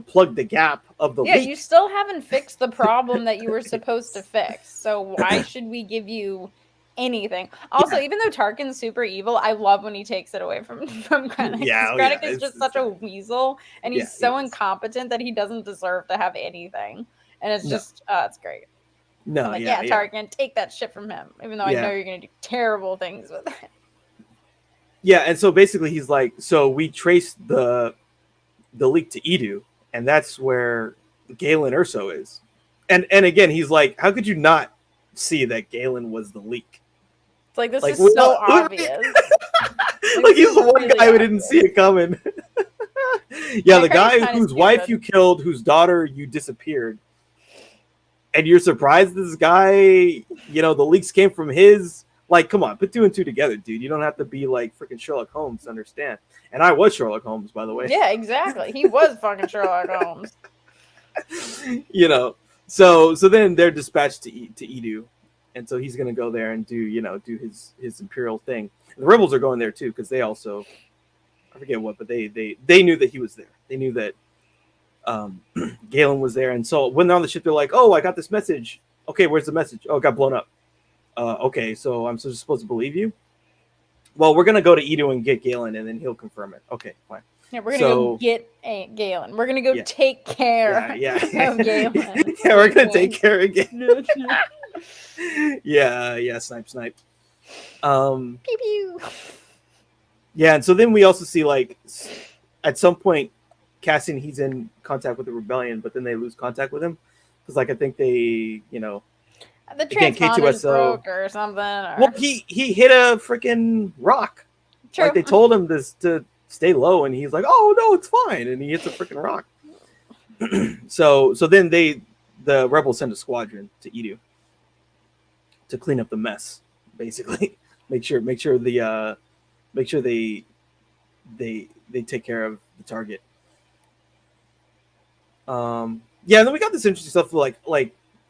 Plug the gap of the leak. You still haven't fixed the problem that you were supposed to fix. So why should we give you anything. Also, Yeah. even though Tarkin's super evil, I love when he takes it away from Krennic. Yeah, Krennic is it's just such a fine. weasel, and Yeah, he's he so is. incompetent that he doesn't deserve to have anything. And it's No, just, it's great. I'm no, like, yeah, yeah, yeah, Tarkin, take that shit from him, even though I know yeah, you're gonna do terrible things with it. yeah. And so basically, he's like, so we traced the leak to Edu, and that's where Galen Erso is. And again, he's like, how could you not see that Galen was the leak? It's like this Like, is so obvious. Like he's the one guy who didn't see it coming. Yeah, the guy whose wife you killed, whose daughter you disappeared, and you're surprised this guy, the leaks came from his. Like, come on, put two and two together, dude. You don't have to be like freaking Sherlock Holmes to understand. And I was Sherlock Holmes, by the way. Yeah, exactly. He was fucking Sherlock Holmes. So then they're dispatched to Edu, and so he's gonna go there and do his Imperial thing. The rebels are going there too because they also, I forget what, but they knew that he was there. They knew that Galen was there, and so when they're on the ship, they're like, "Oh, I got this message. Okay, where's the message? Oh, it got blown up. Okay, so I'm just supposed to believe you? Well, we're gonna go to Edu and get Galen, and then he'll confirm it. Okay, fine. Yeah, we're gonna go get Galen. We're gonna go take care of Galen. Yeah, we're gonna take care of Galen. Yeah, snipe. Pew pew. Yeah, and so then we also see like at some point, Cassian, he's in contact with the rebellion, but then they lose contact with him because like I think they the transponders broke or something. Well, he hit a freaking rock. True. Like they told him this to stay low, and he's like, "Oh no, it's fine," and he hits a freaking rock. So then the rebels send a squadron to Edu to clean up the mess, basically. make sure they take care of the target. Yeah, and then we got this interesting stuff like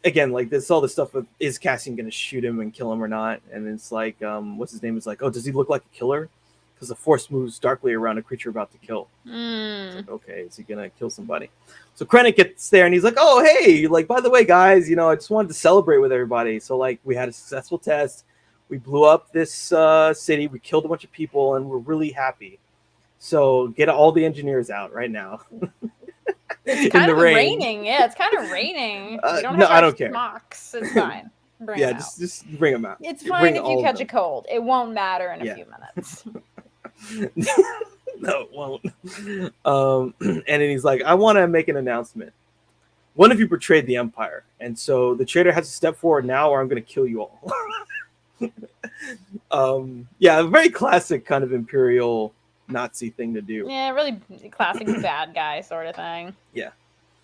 again, like this all this stuff with is Cassian gonna shoot him and kill him or not? And it's like, what's his name? Is like, oh, does he look like a killer? Because the Force moves darkly around a creature about to kill. It's like, okay, is he gonna kill somebody? So Krennic gets there and he's like, oh hey, like by the way, guys, I just wanted to celebrate with everybody. So like we had a successful test, we blew up this city, we killed a bunch of people, and we're really happy. So get all the engineers out right now. It's kind of raining. Yeah, it's kind of raining. We don't have I don't care. Smocks. It's fine. Just bring them out. It's fine if you catch a cold. It won't matter in a few minutes. No, it won't. And then he's like, I want to make an announcement. One of you betrayed the Empire, and so the traitor has to step forward now, or I'm going to kill you all. Yeah, a very classic kind of Imperial Nazi thing to do. Yeah, really classic bad guy sort of thing. Yeah.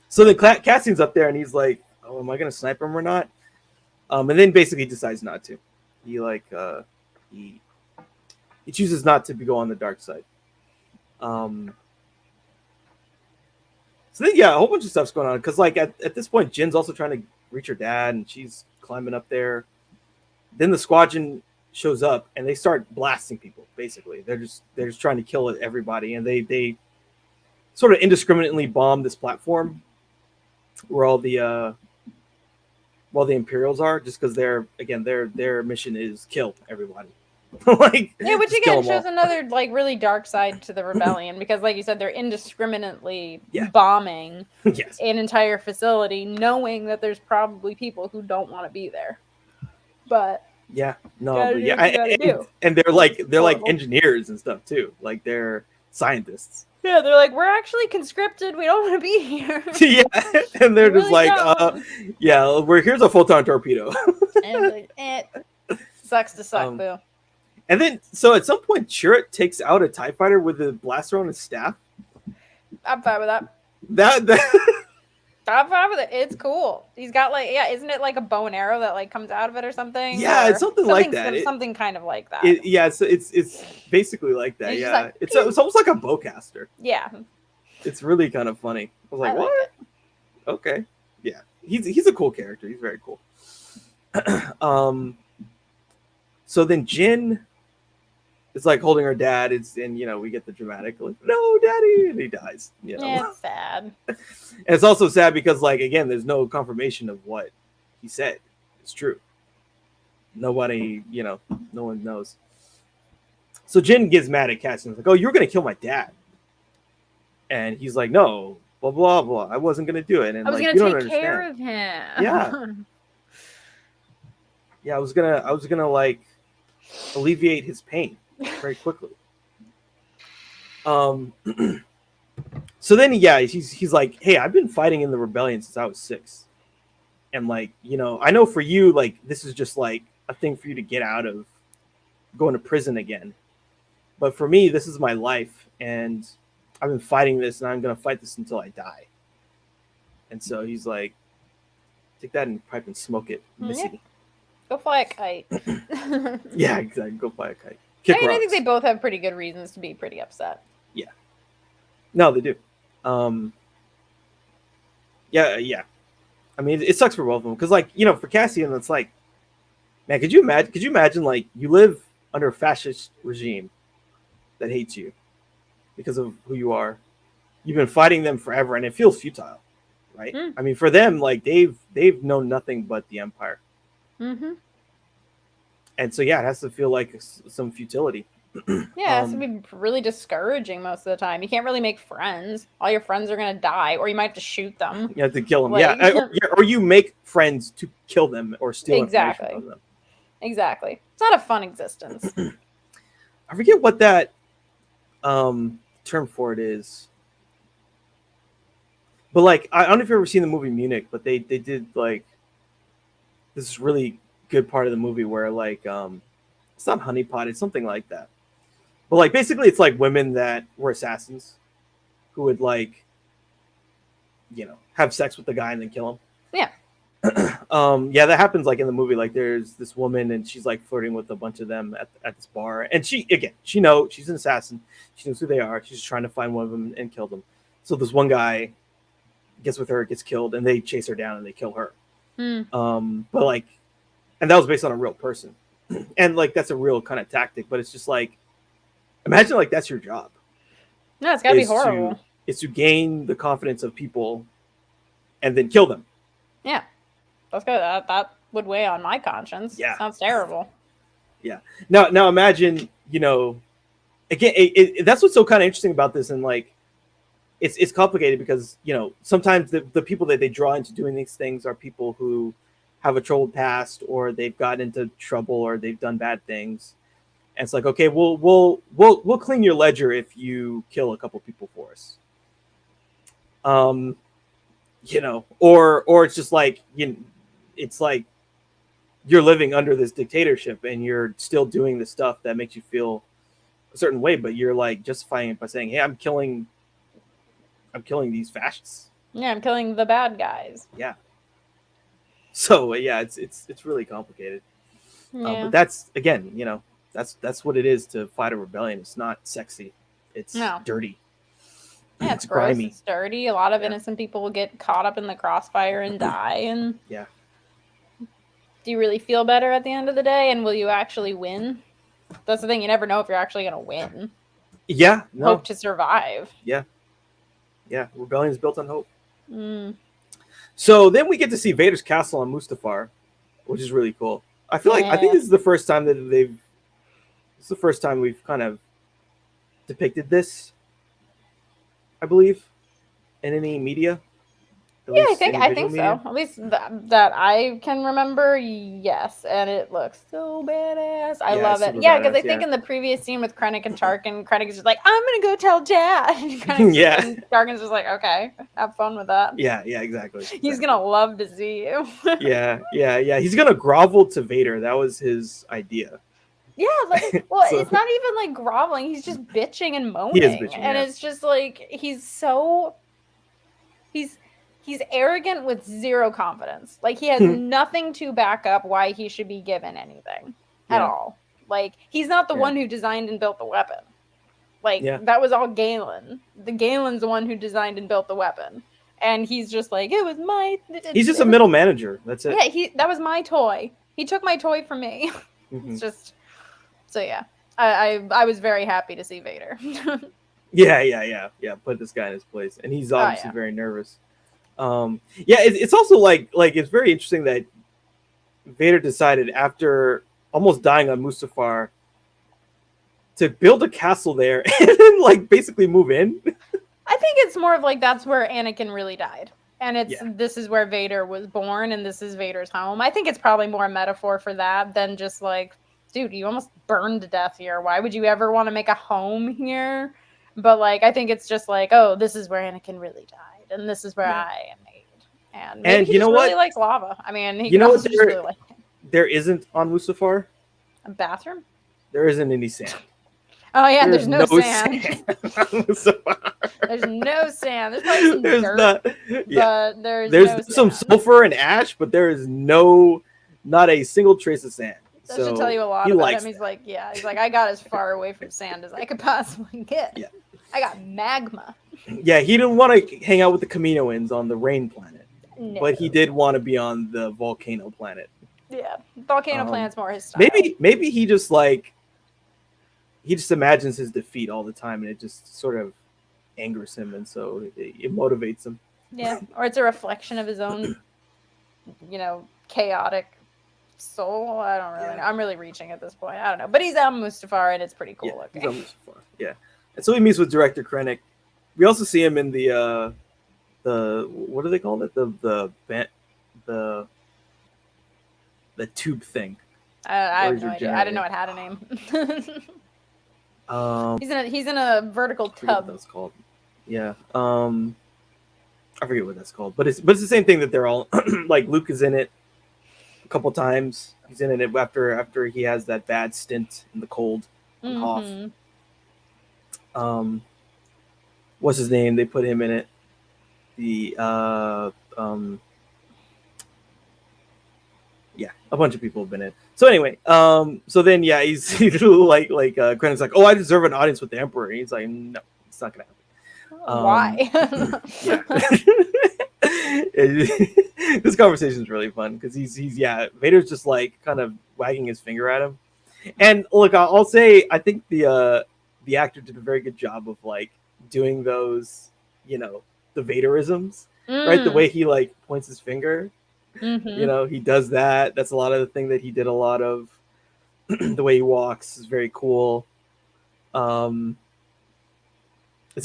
So then Cassian's up there, and he's like, "Oh, am I going to snipe him or not?" And then basically he decides not to. He he chooses not to go on the dark side. So then, yeah, a whole bunch of stuff's going on because, like, at this point, Jin's also trying to reach her dad, and she's climbing up there. Then the squadron shows up, and they start blasting people. Basically, they're just trying to kill everybody, and they sort of indiscriminately bomb this platform where all the Imperials are, just because their mission is kill everybody. Like, yeah, which again shows another like really dark side to the rebellion because, like you said, they're indiscriminately bombing an entire facility, knowing that there's probably people who don't want to be there. But and they're like engineers and stuff too, like they're scientists. Yeah, they're like, we're actually conscripted. We don't want to be here. Yeah, and they're just really like, here's a photon torpedo. And like, sucks to suck, boo. And then, so at some point, Chirrut takes out a TIE fighter with a blaster on his staff. I'm fine with that. I'm fine with it. It's cool. He's got like, isn't it like a bow and arrow that like comes out of it or something? Yeah, it's something like that. Something kind of like that. It's basically like that. Yeah, like, it's almost like a bowcaster. Yeah, it's really kind of funny. I was like, what? Okay, yeah, he's a cool character. He's very cool. So then Jin is like holding her dad. And we get the dramatic like, no, daddy, and he dies. Yeah, it's sad. And it's also sad because, like, again, there's no confirmation of what he said. It's true. nobody, no one knows. So Jin gets mad at Cassian. He's like, "Oh, you're gonna kill my dad," and he's like, "No, blah blah blah. I wasn't gonna do it." And I was like, gonna you don't take care understand. of him. Yeah, I was gonna like alleviate his pain very quickly. So then, he's like, "Hey, I've been fighting in the rebellion since I was 6, and like, I know for you, like, this is just like a thing for you to get out of going to prison again, but for me, this is my life, and I've been fighting this, and I'm gonna fight this until I die." And so he's like, "Take that and pipe and smoke it, Missy." Yeah. Go fly a kite. Yeah, exactly. Go fly a kite. I think they both have pretty good reasons to be pretty upset. Yeah. No, they do. Yeah. I mean, it sucks for both of them because, like, for Cassian, it's like, man, could you imagine, like, you live under a fascist regime that hates you because of who you are. You've been fighting them forever, and it feels futile, right? I mean, for them, like, they've known nothing but the Empire. Mm-hmm. And so, yeah, it has to feel like some futility. Yeah, it has to be really discouraging most of the time. You can't really make friends. All your friends are going to die, or you might have to shoot them. You have to kill them, or you make friends to kill them or steal information from them. Exactly. It's not a fun existence. I forget what that term for it is. But, like, I don't know if you've ever seen the movie Munich, but they did, like, this really good part of the movie where, like, it's not honeypot, it's something like that. But, like, basically it's like women that were assassins who would, like, have sex with the guy and then kill him. Yeah. That happens, like, in the movie. Like, there's this woman and she's, like, flirting with a bunch of them at this bar. And she knows she's an assassin. She knows who they are. She's trying to find one of them and kill them. So this one guy gets with her, gets killed, and they chase her down and they kill her. But, like, and that was based on a real person. And, like, that's a real kind of tactic, but it's just like, imagine, like, that's your job. No, it's gotta be horrible. It's to gain the confidence of people and then kill them. Yeah. That's good. That would weigh on my conscience. Yeah. Sounds terrible. Yeah. Now imagine, again, that's what's so kind of interesting about this. And, like, it's complicated because, sometimes the people that they draw into doing these things are people who have a troubled past, or they've gotten into trouble, or they've done bad things. And it's like, okay, we'll clean your ledger if you kill a couple people for us. Or it's just like, it's like you're living under this dictatorship and you're still doing the stuff that makes you feel a certain way, but you're, like, justifying it by saying, hey, I'm killing these fascists. Yeah, I'm killing the bad guys. Yeah. So yeah, it's really complicated. Yeah. But that's, again, that's what it is to fight a rebellion. It's not sexy. It's dirty. Yeah, it's gross. Grimy. It's dirty. A lot of innocent people will get caught up in the crossfire and die. And yeah. Do you really feel better at the end of the day? And will you actually win? That's the thing. You never know if you're actually going to win. Yeah. No. Hope to survive. Yeah. Yeah. Rebellion is built on hope. So then we get to see Vader's castle on Mustafar, which is really cool. I think this is the first time that it's the first time we've kind of depicted this, I believe, in any media. Yeah, I think so. At least that I can remember, yes. And it looks so badass. I love it. Yeah, because I think in the previous scene with Krennic and Tarkin, Krennic is just like, I'm going to go tell Dad. And Tarkin's just like, okay, have fun with that. Yeah, exactly. He's going to love to see you. Yeah. He's going to grovel to Vader. That was his idea. Yeah, like, well, it's not even like groveling. He's just bitching and moaning. He is bitching, and it's just like, he's arrogant with zero confidence. Like, he has nothing to back up why he should be given anything at all. Like, he's not the one who designed and built the weapon. Like, that was all Galen. Galen's the one who designed and built the weapon. And he's just like, it was my... He's just a middle manager. That's it. Yeah, that was my toy. He took my toy from me. It's just... So, yeah. I was very happy to see Vader. Yeah. Put this guy in his place. And he's obviously very nervous. It's also like it's very interesting that Vader decided after almost dying on Mustafar to build a castle there and then like basically move in. I think it's more of like that's where Anakin really died. And Yeah. this is where Vader was born and this is Vader's home. I think it's probably more a metaphor for that than just like, dude, you almost burned to death here. Why would you ever want to make a home here? But like, I think it's just like, oh, this is where Anakin really died, and this is where I am made. And maybe he just really likes lava. I mean, he also just really like it. There isn't on Mustafar? A bathroom? There isn't any sand. Oh yeah, there's no sand. There's no sand. There's probably some dirt, but there's no some sulfur and ash, but there is not a single trace of sand. That should tell you a lot about him. He's like, I got as far away from sand as I could possibly get. Yeah. I got magma. Yeah, he didn't want to hang out with the Kaminoans on the rain planet, but he did want to be on the volcano planet. Yeah, volcano planet's more his style. Maybe he just imagines his defeat all the time, and it just sort of angers him, and so it motivates him. Yeah, or it's a reflection of his own, chaotic soul. I don't really know. I'm really reaching at this point. I don't know, but he's on Mustafar, and it's pretty cool looking. He's on Mustafar. Yeah, and so he meets with director Krennic. We also see him in the what do they call it? The tube thing. I have no idea. I didn't know it had a name. He's in a vertical tub. I forget what that's called. Yeah. I forget what that's called, but it's the same thing that they're all like. Luke is in it a couple times. He's in it after he has that bad stint in the cold on Hoth. What's his name? They put him in it. Yeah, a bunch of people have been in. So anyway, so then he's like Krennic's like, oh, I deserve an audience with the Emperor. And he's like, no, it's not gonna happen. Why? This conversation is really fun because he's Vader's just like kind of wagging his finger at him. And look, I'll say I think the actor did a very good job of like doing those, the Vaderisms, right? The way he like points his finger. Mm-hmm. He does that. That's a lot of the thing that he did a lot of. The way he walks is very cool. It's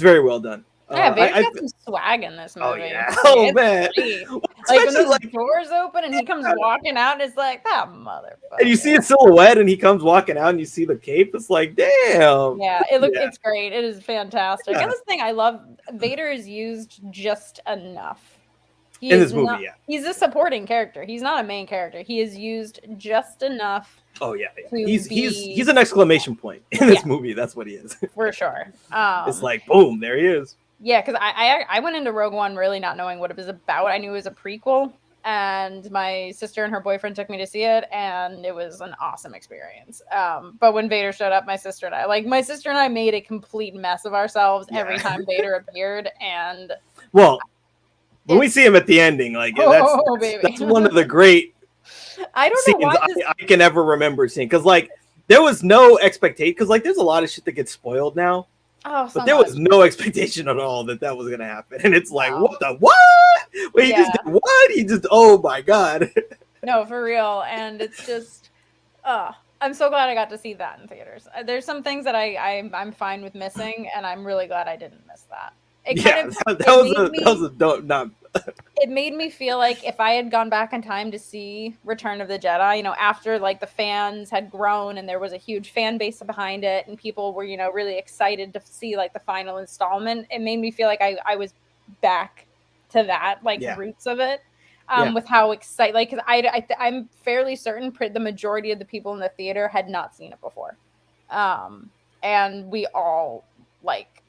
very well done. Yeah, Vader's got some swag in this movie. Oh yeah. Oh man. Like when the doors open and he comes walking out, and it's like that motherfucker. And you see a silhouette, and he comes walking out, and you see the cape. It's like, damn. Yeah, it's great. It is fantastic. And this thing I love, Vader is used just enough. In this movie, he's a supporting character. He's not a main character. He is used just enough. Oh yeah. He's an exclamation point in this movie. That's what he is. For sure. It's like boom, there he is. Yeah, because I went into Rogue One really not knowing what it was about. I knew it was a prequel, and my sister and her boyfriend took me to see it, and it was an awesome experience. But when Vader showed up, my sister and I made a complete mess of ourselves every time Vader appeared, and when we see him at the ending, like that's one of the great I don't scenes know why I can ever remember seeing, because like there was no expectation, because like there's a lot of shit that gets spoiled now. But there was no expectation at all that was gonna happen, and it's like, what the what? Wait, he just did what? He just, oh my god. No, for real, and it's just, I'm so glad I got to see that in theaters. There's some things that I'm fine with missing, and I'm really glad I didn't miss that. It made me feel like if I had gone back in time to see Return of the Jedi, after like the fans had grown and there was a huge fan base behind it and people were, really excited to see like the final installment, it made me feel like I was back to that, roots of it, with how excited, like, because I'm fairly certain the majority of the people in the theater had not seen it before. And we all,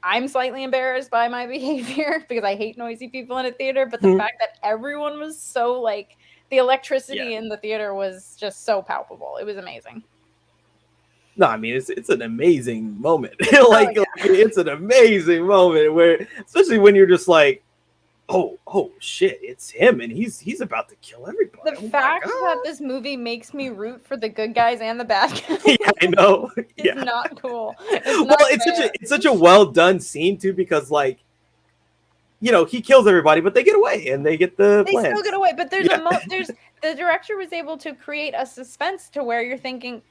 I'm slightly embarrassed by my behavior because I hate noisy people in a theater, but the fact that everyone was so, the electricity in the theater was just so palpable. It was amazing. No, I mean, it's an amazing moment. It's an amazing moment where, especially when you're just like, oh shit, it's him, and he's about to kill everybody. The fact that this movie makes me root for the good guys and the bad guys. Yeah, I know. It's not cool. It's such a well done scene too, because he kills everybody, but they get away and they get the They plans. still get away, but there's the director was able to create a suspense to where you're thinking,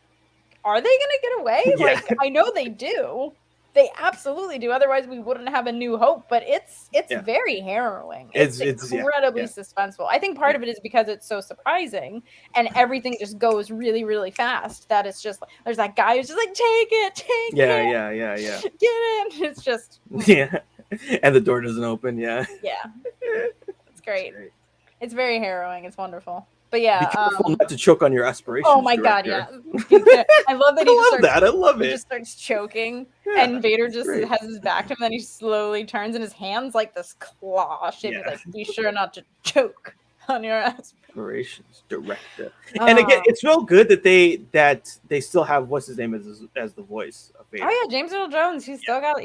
are they going to get away? Yeah. Like, I know they do. They absolutely do. Otherwise, we wouldn't have a New Hope. But it's very harrowing. It's incredibly suspenseful. I think part of it is because it's so surprising and everything just goes really, really fast. That it's just there's that guy who's just like, take it. Yeah. Get in. It's just and the door doesn't open. Yeah. It's great. It's very harrowing. It's wonderful. But yeah, be careful not to choke on your aspirations. Oh my director. God, yeah. I love that. I love it. He just starts choking, and Vader just has his back to him. And then he slowly turns, and his hands like this claw shape. He's like, "Be sure not to choke on your aspirations, director." And again, it's real good that they still have what's his name as the voice of Vader. Oh yeah, James Earl Jones. He's still got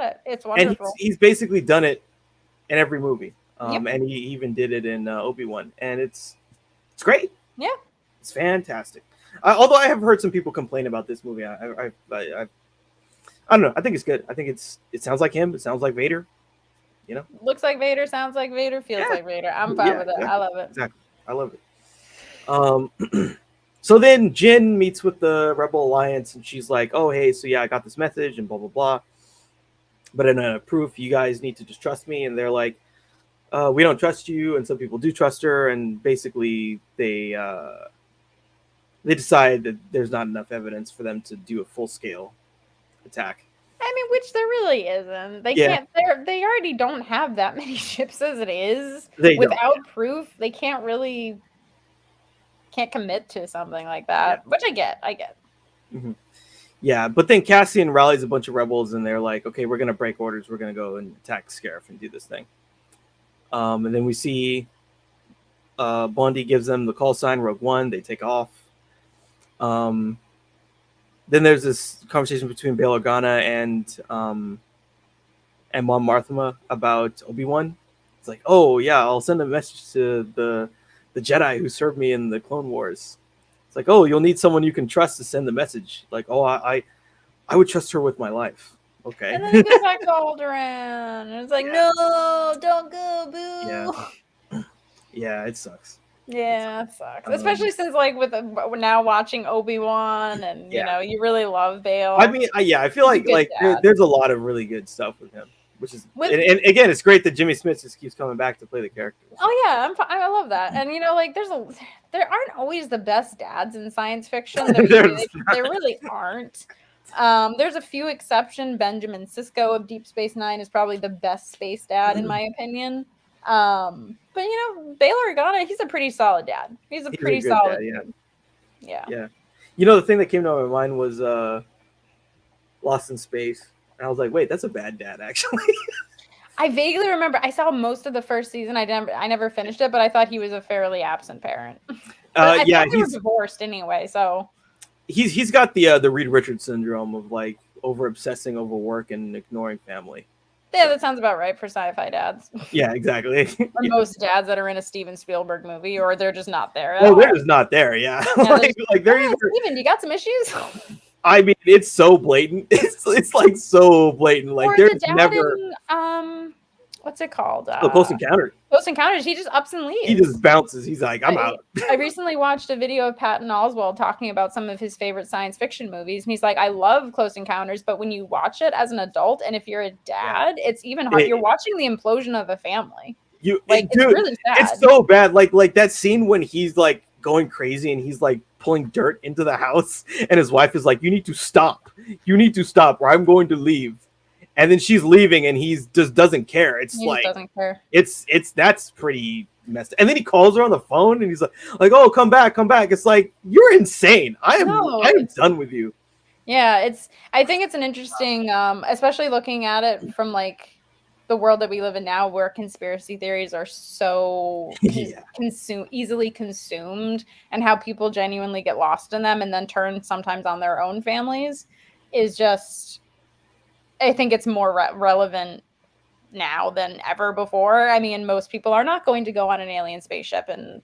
it. It's wonderful. And he's basically done it in every movie. And he even did it in Obi-Wan, and it's great. Yeah, it's fantastic. Although I have heard some people complain about this movie. I don't know. I think it's good. I think it sounds like him. It sounds like Vader. Looks like Vader, sounds like Vader, feels like Vader. I'm fine with it. Exactly. I love it. Exactly. I love it. So then Jyn meets with the Rebel Alliance, and she's like, "Oh, hey, so yeah, I got this message, and blah blah blah. But in a proof, you guys need to just trust me." And they're like, "We don't trust you," and some people do trust her, and basically they decide that there's not enough evidence for them to do a full-scale attack. I mean, which there really isn't. They can't. They already don't have that many ships as it is. Without proof, they can't commit to something like that. Which I get. Mm-hmm. Yeah, but then Cassian rallies a bunch of rebels, and they're like, "Okay, we're gonna break orders. We're gonna go and attack Scarif and do this thing." And then we see Bondi gives them the call sign, Rogue One. They take off. Then there's this conversation between Bail Organa and Mon Mothma about Obi-Wan. It's like, "Oh yeah, I'll send a message to the Jedi who served me in the Clone Wars." It's like, "Oh, you'll need someone you can trust to send the message." Like, "Oh, I would trust her with my life." Okay. And then he goes back to Alderaan, and it's like, "No, don't go, boo." Yeah, it sucks. Yeah, it sucks. Especially since, like, we're now watching Obi-Wan, and you really love Bail. I mean, I feel like there's a lot of really good stuff with him, which is and again, it's great that Jimmy Smith just keeps coming back to play the character. Oh yeah, I love that, and like there aren't always the best dads in science fiction. There really aren't. There's a few exceptions. Benjamin Sisko of Deep Space Nine is probably the best space dad in my opinion. But Bail Organa, he's a pretty solid dad. He's a pretty solid dad, yeah. The thing that came to my mind was Lost in Space, and I was like, wait, that's a bad dad, actually. I vaguely remember. I saw most of the first season. I never finished it, but I thought he was a fairly absent parent. He's divorced anyway, so he's got the Reed Richards syndrome of like over obsessing over work and ignoring family. Yeah, that sounds about right for sci-fi dads. Yeah, exactly. Or most dads that are in a Steven Spielberg movie, or they're just not there. They're just not there. Yeah, they're either. Steven, you got some issues? I mean, it's so blatant. It's like so blatant. Like, there's never. What's it called? Close Encounters. Close Encounters. He just ups and leaves. He just bounces. He's like, I'm out. I recently watched a video of Patton Oswalt talking about some of his favorite science fiction movies, and he's like, I love Close Encounters, but when you watch it as an adult, and if you're a dad, it's even hard. You're watching the implosion of a family. It's really sad. It's so bad. Like that scene when he's like going crazy and he's like pulling dirt into the house, and his wife is like, you need to stop, or I'm going to leave. And then she's leaving, and he just doesn't care. Doesn't care. That's pretty messed up. And then he calls her on the phone, and he's like, "Oh, come back." It's like, you're insane. I am done with you. Yeah, I think it's an interesting, especially looking at it from like the world that we live in now, where conspiracy theories are so easily consumed, and how people genuinely get lost in them and then turn sometimes on their own families is just. I think it's more relevant now than ever before. I mean, most people are not going to go on an alien spaceship and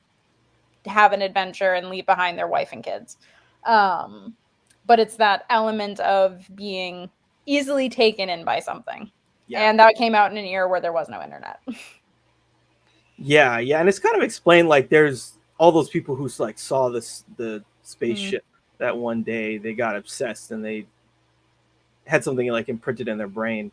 have an adventure and leave behind their wife and kids. But it's that element of being easily taken in by something. Yeah. And that came out in an era where there was no internet. Yeah, and it's kind of explained like there's all those people who like saw the spaceship that one day. They got obsessed and they had something like imprinted in their brain.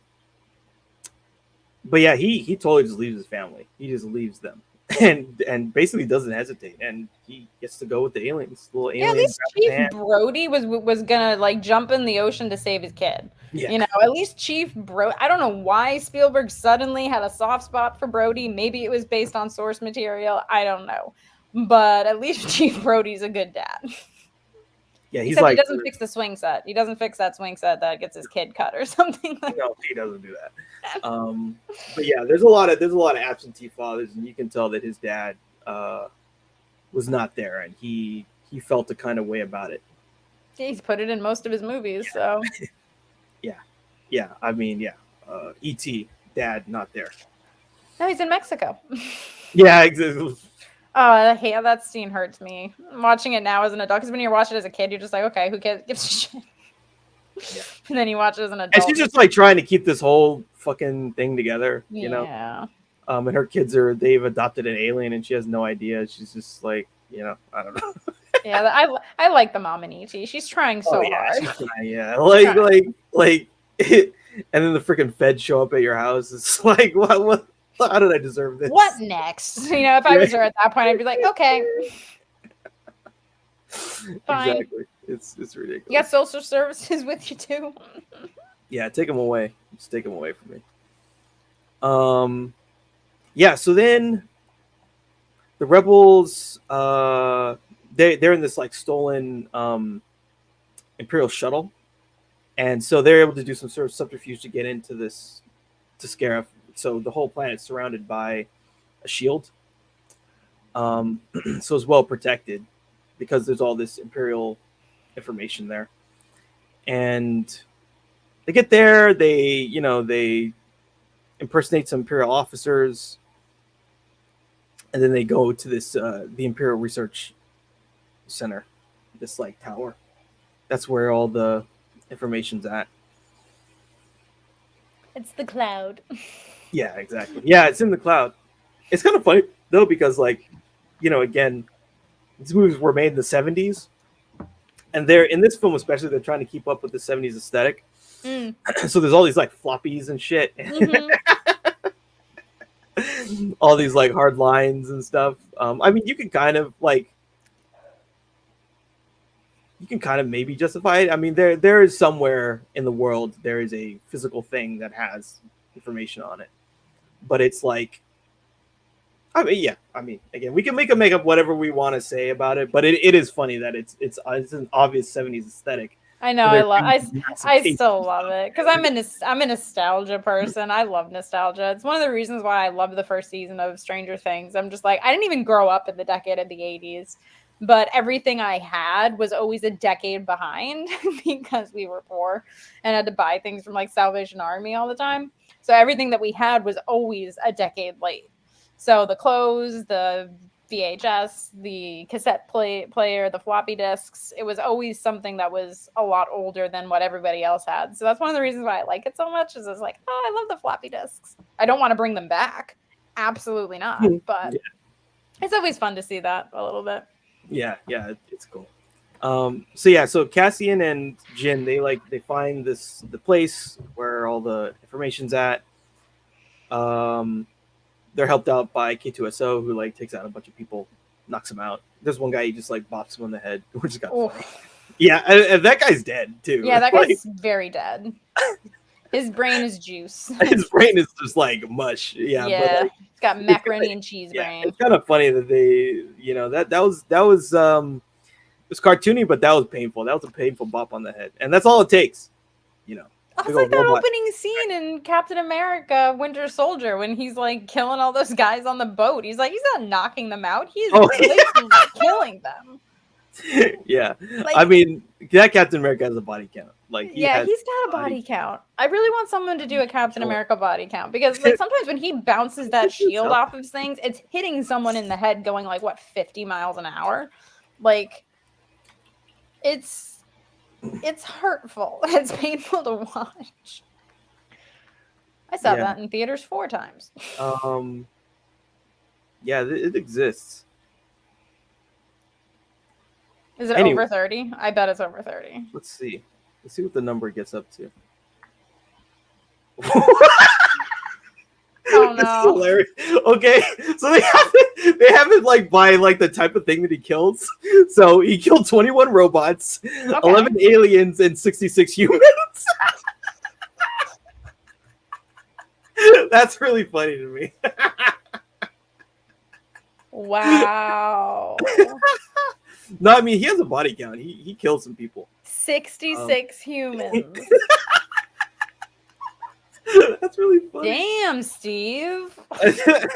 But yeah, he totally just leaves his family. He just leaves them, and basically doesn't hesitate, and he gets to go with the aliens. Little Yeah, at alien least grabs his Chief hand. Brody was gonna like jump in the ocean to save his kid. Yeah, You know, at least Chief Brody. I don't know why Spielberg suddenly had a soft spot for Brody. Maybe it was based on source material. I don't know, but at least Chief Brody's a good dad. yeah. He's Except he like, doesn't fix the swing set. He doesn't fix that swing set that gets his kid cut or something like. no, he doesn't do that. But yeah, there's a lot of absentee fathers, and you can tell that his dad was not there, and he felt a kind of way about it. He's put it in most of his movies, so. Yeah. I mean, yeah. E.T. Dad not there. No, he's in Mexico. Yeah, exactly. Oh, yeah, that scene hurts me. I'm watching it now as an adult, because when you're watching it as a kid, you're just like, okay, who gives a shit? Yeah. And then you watch it as an adult. And she's just like trying to keep this whole fucking thing together, you know. Yeah. And her kids they've adopted an alien, and she has no idea. She's just like, you know, I don't know. Yeah, I like the mom in E.T. She's trying so hard. She's trying, yeah, like, and then the freaking feds show up at your house. It's like, what? How did I deserve this? What next? You know, if I was her at that point, I'd be like, okay, fine. Exactly. It's ridiculous. You got social services with you too. Yeah, take them away. Just take them away from me. Yeah. So then, the rebels, they're in this like stolen Imperial shuttle, and so they're able to do some sort of subterfuge to get into this to Scarif. So the whole planet's surrounded by a shield, so it's well protected because there's all this Imperial information there. And they get there, they impersonate some Imperial officers, and then they go to this the Imperial Research Center, this like tower. That's where all the information's at. It's the cloud. Yeah, exactly. Yeah, it's in the cloud. It's kind of funny though, because like, again, these movies were made in the 70s, and they're in this film especially, they're trying to keep up with the 70s aesthetic. So there's all these like floppies and shit. All these like hard lines and stuff. I mean, you can kind of maybe justify it. I mean, there is somewhere in the world there is a physical thing that has information on it, but it's like, I mean, again, we can make up whatever we want to say about it, but it is funny that it's an obvious 70s aesthetic. I know. I still love it because I'm a nostalgia person. I love nostalgia. It's one of the reasons why I love the first season of Stranger Things. I'm just like, I didn't even grow up in the decade of the 80s, but everything I had was always a decade behind because we were poor and had to buy things from like Salvation Army all the time. So everything that we had was always a decade late. So the clothes, the VHS, the cassette player, the floppy disks, it was always something that was a lot older than what everybody else had. So that's one of the reasons why I like it so much, is it's like, oh, I love the floppy disks. I don't want to bring them back. Absolutely not. But it's always fun to see that a little bit. Yeah, it's cool. So Cassian and Jin, they find the place where all the information's at. They're helped out by K2SO, who like takes out a bunch of people, knocks them out. There's one guy, he just like bops him on the head, which is kind of funny. Yeah, and that guy's dead too. Yeah, that guy's very dead. His brain is juice. His brain is just like mush. Yeah, but, like, it's got macaroni and cheese brain. It's kind of funny that they, that was it was cartoony, but that was painful. That was a painful bop on the head, and that's all it takes. It's like that opening scene in Captain America Winter Soldier when he's like killing all those guys on the boat. He's not knocking them out. He's killing them. Yeah. I mean, that Captain America has a body count. He's got a body count. I really want someone to do a Captain America body count, because like sometimes when he bounces that shield off of things, it's hitting someone in the head going 50 miles an hour. Like, it's hurtful. It's painful to watch. I saw that in theaters 4 times. Yeah, it exists. Is it over 30? I bet it's over 30. Let's see what the number gets up to. Oh no, this is hilarious. Okay, so they have it like by like the type of thing that he kills. So he killed 21 robots, 11 aliens, and 66 humans. That's really funny to me. Wow. No, I mean he has a body count. He kills some people. 66 humans. That's really funny. Damn, Steve.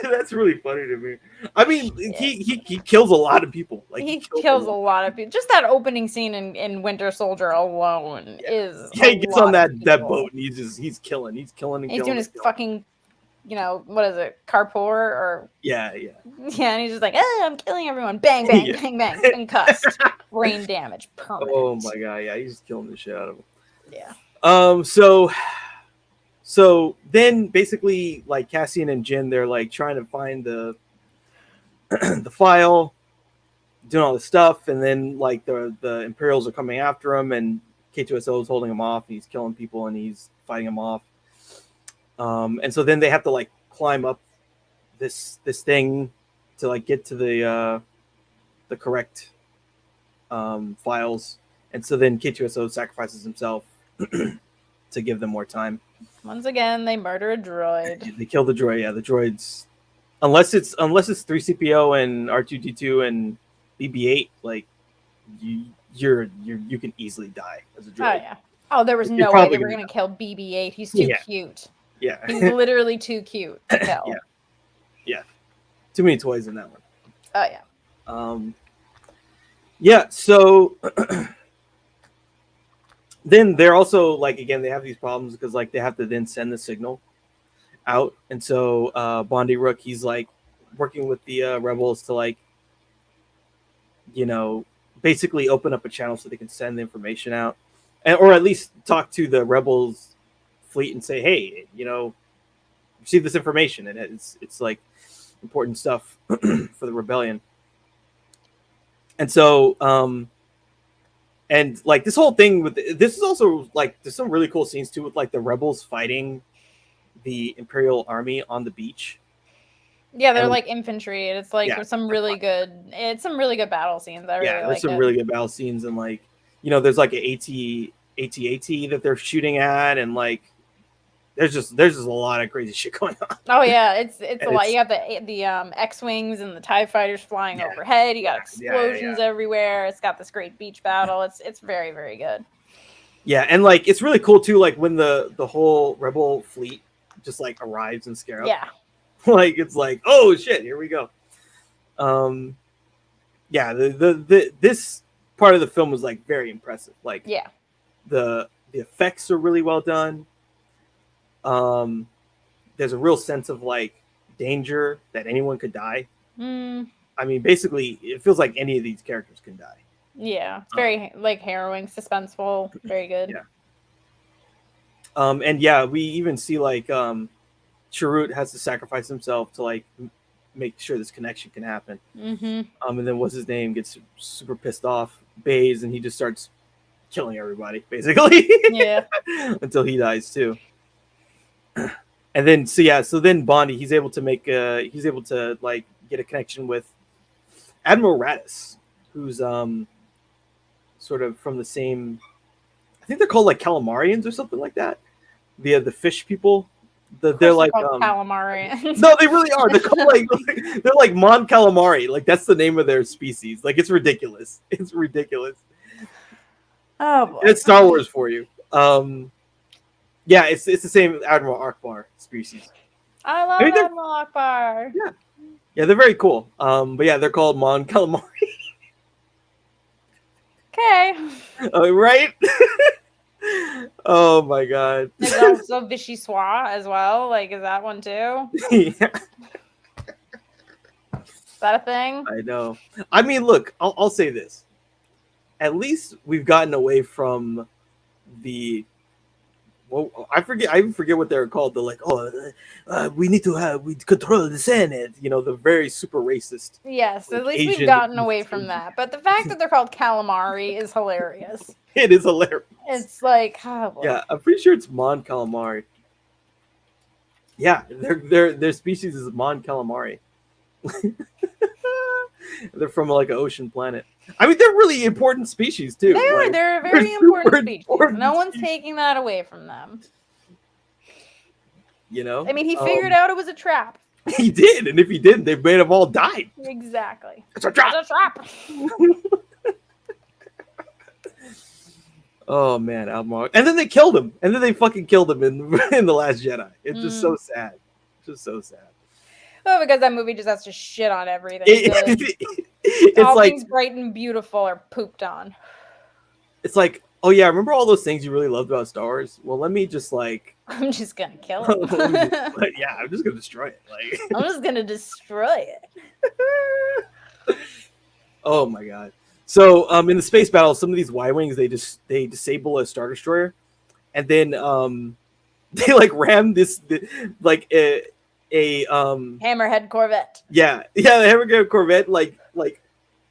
That's really funny to me. I mean, he kills a lot of people. Like he kills a lot of people. Just that opening scene in Winter Soldier alone is. Yeah, he gets on that boat and he's killing. He's doing his fucking, what is it, carpour or? Yeah, and he's just like, I'm killing everyone. Bang, bang, bang, bang, concussed, brain damage, permanent. Oh my god, yeah, he's just killing the shit out of him. Yeah. So then basically like Cassian and Jin, they're like trying to find the file, doing all this stuff, and then like the Imperials are coming after him, and K2SO is holding him off. He's killing people and he's fighting him off. And so then they have to like climb up this thing to like get to the correct files. And so then K2SO sacrifices himself to give them more time. Once again, they murder a droid. They kill the droid. Yeah, the droids. Unless it's 3CPO and R2D2 and BB-8, like you can easily die as a droid. Oh yeah. Oh, there was no way they were gonna kill BB-8. He's too cute. Yeah. He's literally too cute to kill. Yeah. Too many toys in that one. Oh yeah. Yeah. So. Then they're also like, again, they have these problems because like they have to then send the signal out. And so Bondi Rook, he's like working with the rebels to like, basically open up a channel so they can send the information out, or at least talk to the rebels fleet and say, hey, receive this information. And it's like important stuff for the rebellion. And so, and like this whole thing with this is also like there's some really cool scenes too with like the rebels fighting the Imperial army on the beach. Yeah, they're like infantry. And it's like some really good battle scenes. There's some really good battle scenes, and like there's like an AT-AT that they're shooting at, and like there's just a lot of crazy shit going on. Oh yeah, it's a lot. You got the X-wings and the TIE fighters flying overhead. You got explosions everywhere. It's got this great beach battle. It's very, very good. Yeah, and like it's really cool too. Like when the whole rebel fleet just like arrives in Scarab. Yeah. Like it's like, oh shit, here we go. Yeah, this part of the film was like very impressive. Like the effects are really well done. There's a real sense of like danger that anyone could die. I mean, basically, it feels like any of these characters can die. Yeah, it's very like harrowing, suspenseful, very good. Yeah. And yeah, we even see like Chirrut has to sacrifice himself to like make sure this connection can happen. Mm-hmm. And then what's his name gets super pissed off, Baze, and he just starts killing everybody basically. Yeah. Until he dies too. And then so then Bondi he's able to like get a connection with Admiral Raddus, who's sort of from the same, I think they're called like calamarians or something like that. The fish people. They're like calamarians. No, they really are. They're called they're like Mon Calamari. Like that's the name of their species. Like it's ridiculous. It's ridiculous. Oh boy. It's Star Wars for you. Yeah, it's the same Admiral Akbar species. I love Admiral Akbar. Yeah, they're very cool. But yeah, they're called Mon Calamari. Okay. Right? Oh my god. There's also Vichyssoise as well. Like, is that one too? Yeah. Is that a thing? I know. I mean, look, I'll say this. At least we've gotten away from the well, I forget. I even forget what they're called. They're like, we control the Senate. You know, the very super racist. Yes, like, at least Asian we've gotten away Asian. from that. But the fact that they're called calamari is hilarious. It is hilarious. It's like, oh, boy. Yeah, I'm pretty sure it's Mon calamari. Yeah, their species is Mon calamari. They're from like an ocean planet. I mean, they're really important species too. They're a very important species. No one's taking that away from them. You know? I mean, he figured out it was a trap. He did, and if he didn't, they may have all died. Exactly. It's a trap. It's a trap. Oh man, Almar. And then they killed him. And then they fucking killed him in The Last Jedi. It's just so sad. Just so sad. Well, because that movie just has to shit on everything. It's all like things bright and beautiful are pooped on. It's like, oh yeah, remember all those things you really loved about Star Wars? Well, let me just like I'm just gonna kill it. yeah, I'm just gonna destroy it. Like I'm just gonna destroy it. Oh my god. So in the space battle, some of these Y-wings they disable a Star Destroyer, and then they like ram like a Hammerhead Corvette. Yeah, the Hammerhead Corvette like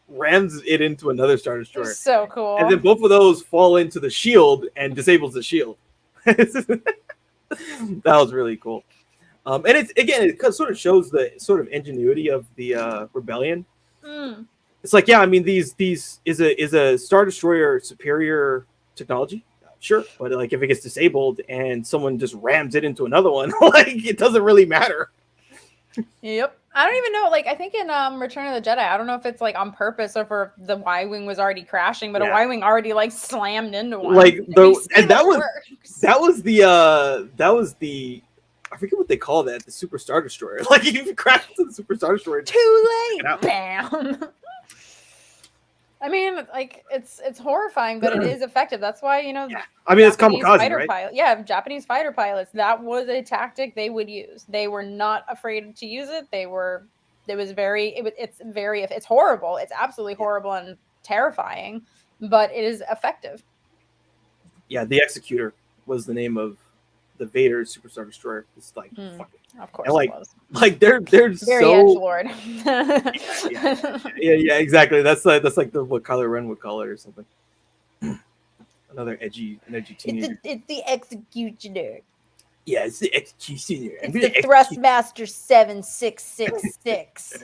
rams it into another Star Destroyer. So cool. And then both of those fall into the shield and disables the shield. That was really cool. And it sort of shows the sort of ingenuity of the rebellion. It's like, yeah, I mean, these is a Star Destroyer superior technology, sure, but like if it gets disabled and someone just rams it into another one, like it doesn't really matter. Yep. I don't even know. Like, I think in Return of the Jedi, I don't know if it's like on purpose or if the Y-wing was already crashing, but a Y-wing already like slammed into one. Like that was the I forget what they call that, the Super Star Destroyer. Like if you crash into the Super Star Destroyer, too late. Bam. I mean, like it's horrifying, but it is effective. That's why, you know. Yeah. I mean, it's kamikaze, right? Yeah, Japanese fighter pilots. That was a tactic they would use. They were not afraid to use it. It's horrible. It's absolutely horrible and terrifying, but it is effective. Yeah, the Executor was the name of the Vader Super Star Destroyer. It's like fucking. Of course, and like, it was. Like they're very so edgelord. yeah, exactly. That's like what Kylo Ren would call it or something. Another edgy teenager. It's the Executioner. Yeah, it's the Executioner. It's the Thrustmaster 7666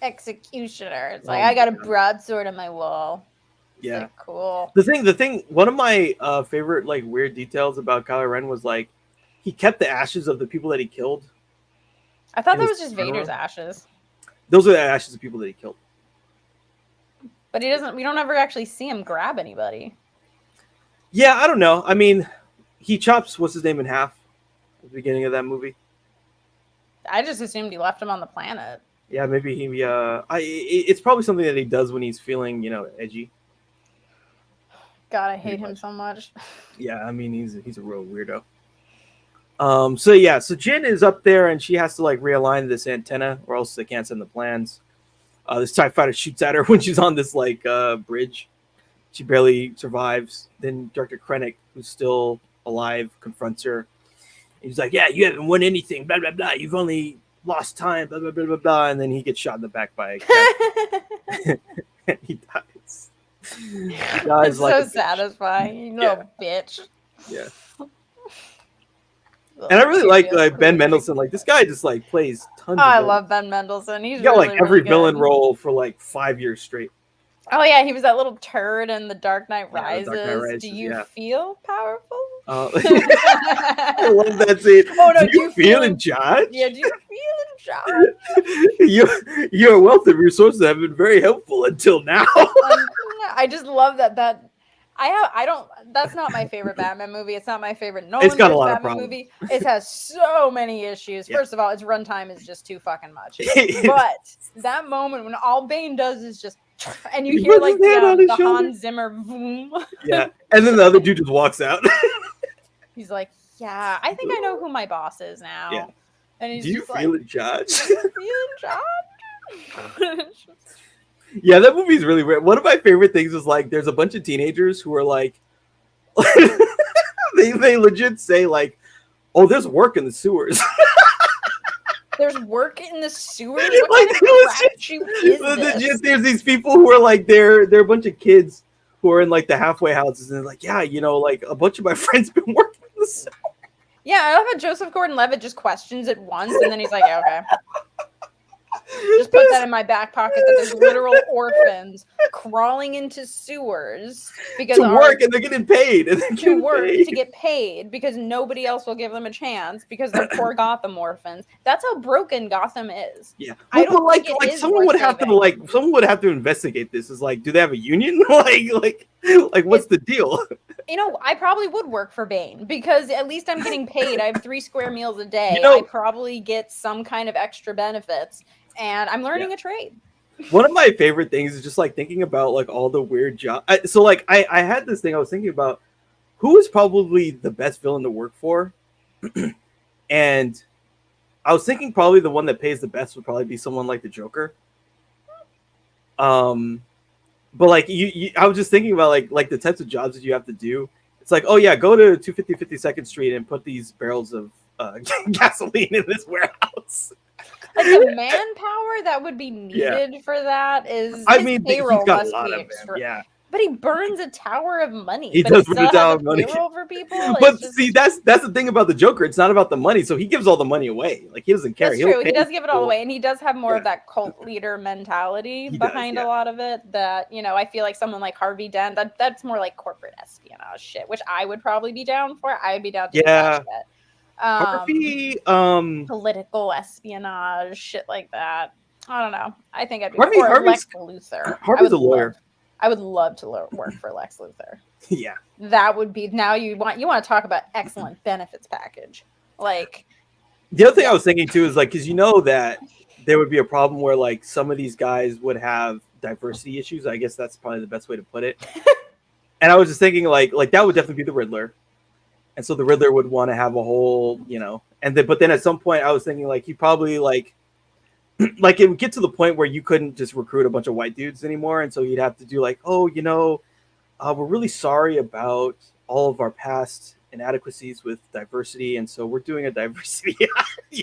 Executioner. It's like I got a broadsword on my wall. Yeah, like, cool. The thing. One of my favorite like weird details about Kylo Ren was like he kept the ashes of the people that he killed. I thought that was just Vader's ashes. Those are the ashes of people that he killed. But he doesn't. We don't ever actually see him grab anybody. Yeah, I don't know. I mean, he chops what's his name in half at the beginning of that movie. I just assumed he left him on the planet. Yeah, maybe he. It's probably something that he does when he's feeling, edgy. God, I hate him so much. Yeah, I mean he's a real weirdo. So Jin is up there and she has to like realign this antenna or else they can't send the plans. This TIE fighter shoots at her when she's on this like bridge. She barely survives. Then Dr. Krennic, who's still alive, confronts her. He's like, yeah, you haven't won anything, blah, blah, blah. You've only lost time, blah, blah, blah, blah, blah. And then he gets shot in the back by a cat. And he dies. He dies it's like so satisfying. You little bitch. Yeah. And I really like Ben Mendelsohn. Like this guy just like plays tons. I love Ben Mendelsohn. He's got really, like every really villain role for like 5 years straight. Oh yeah, he was that little turd in The Dark Knight Rises. Dark Knight Rises, Do you feel powerful? I love that scene. Oh no, do you feel in charge? Yeah, do you feel in charge? Your wealth of resources have been very helpful until now. I just love that. I don't. That's not my favorite Batman movie. It's not my favorite Nolan it's got a lot Batman of problems. movie. It has so many issues. Yeah. First of all, its runtime is just too fucking much. But that moment when all Bane does is just, and you hear like the Hans Zimmer boom. Yeah, and then the other dude just walks out. He's like, yeah, I think I know who my boss is now. Yeah. And he's Do you just feel like, in charge? feel in charge? Yeah, that movie's really weird. One of my favorite things is like there's a bunch of teenagers who are like they legit say like, "Oh, there's work in the sewers." There's work in the sewers. Like, What kind of crapshoot is legit, this? there's these people who are like they're a bunch of kids who are in like the halfway houses, and they're like, yeah, like a bunch of my friends been working in the sewer. Yeah, I love how Joseph Gordon-Levitt just questions it once, and then he's like, yeah, okay. Just put that in my back pocket that there's literal orphans crawling into sewers because to work, and they're getting paid. And to get paid because nobody else will give them a chance because they're poor Gotham orphans. That's how broken Gotham is. Yeah, I don't like someone would have to investigate this. Is like, do they have a union? like what's the deal? I probably would work for Bane because at least I'm getting paid. I have 3 square meals a day. I probably get some kind of extra benefits, and I'm learning a trade. One of my favorite things is just like thinking about like all the weird jobs. So like I had this thing I was thinking about who is probably the best villain to work for, and I was thinking probably the one that pays the best would probably be someone like the Joker. But like I was just thinking about like the types of jobs that you have to do. It's like, oh yeah, go to 250 52nd Street and put these barrels of gasoline in this warehouse. Like the manpower that would be needed for that is. I mean, payroll he's got must a lot be of extra. yeah. But he burns a tower of money. He does burn a tower of money. For people. But see, that's the thing about the Joker. It's not about the money. So he gives all the money away. Like he doesn't care. That's true. He does give it all away, and he does have more of that cult leader mentality behind a lot of it. That I feel like someone like Harvey Dent. That's more like corporate espionage shit, which I would probably be down for. I would be down to do that shit. Harvey, political espionage, shit like that. I don't know. I think I'd be Harvey's Lex Luthor. Harvey's a lawyer. I would love to work for Lex Luthor. Yeah, that would be. Now you want to talk about excellent benefits package. Like the other thing I was thinking too is like because that there would be a problem where like some of these guys would have diversity issues. I guess that's probably the best way to put it. And I was just thinking like that would definitely be the Riddler. And so the Riddler would want to have a whole, but then at some point I was thinking like he probably like it would get to the point where you couldn't just recruit a bunch of white dudes anymore. And so you'd have to do like, we're really sorry about all of our past inadequacies with diversity. And so we're doing a diversity,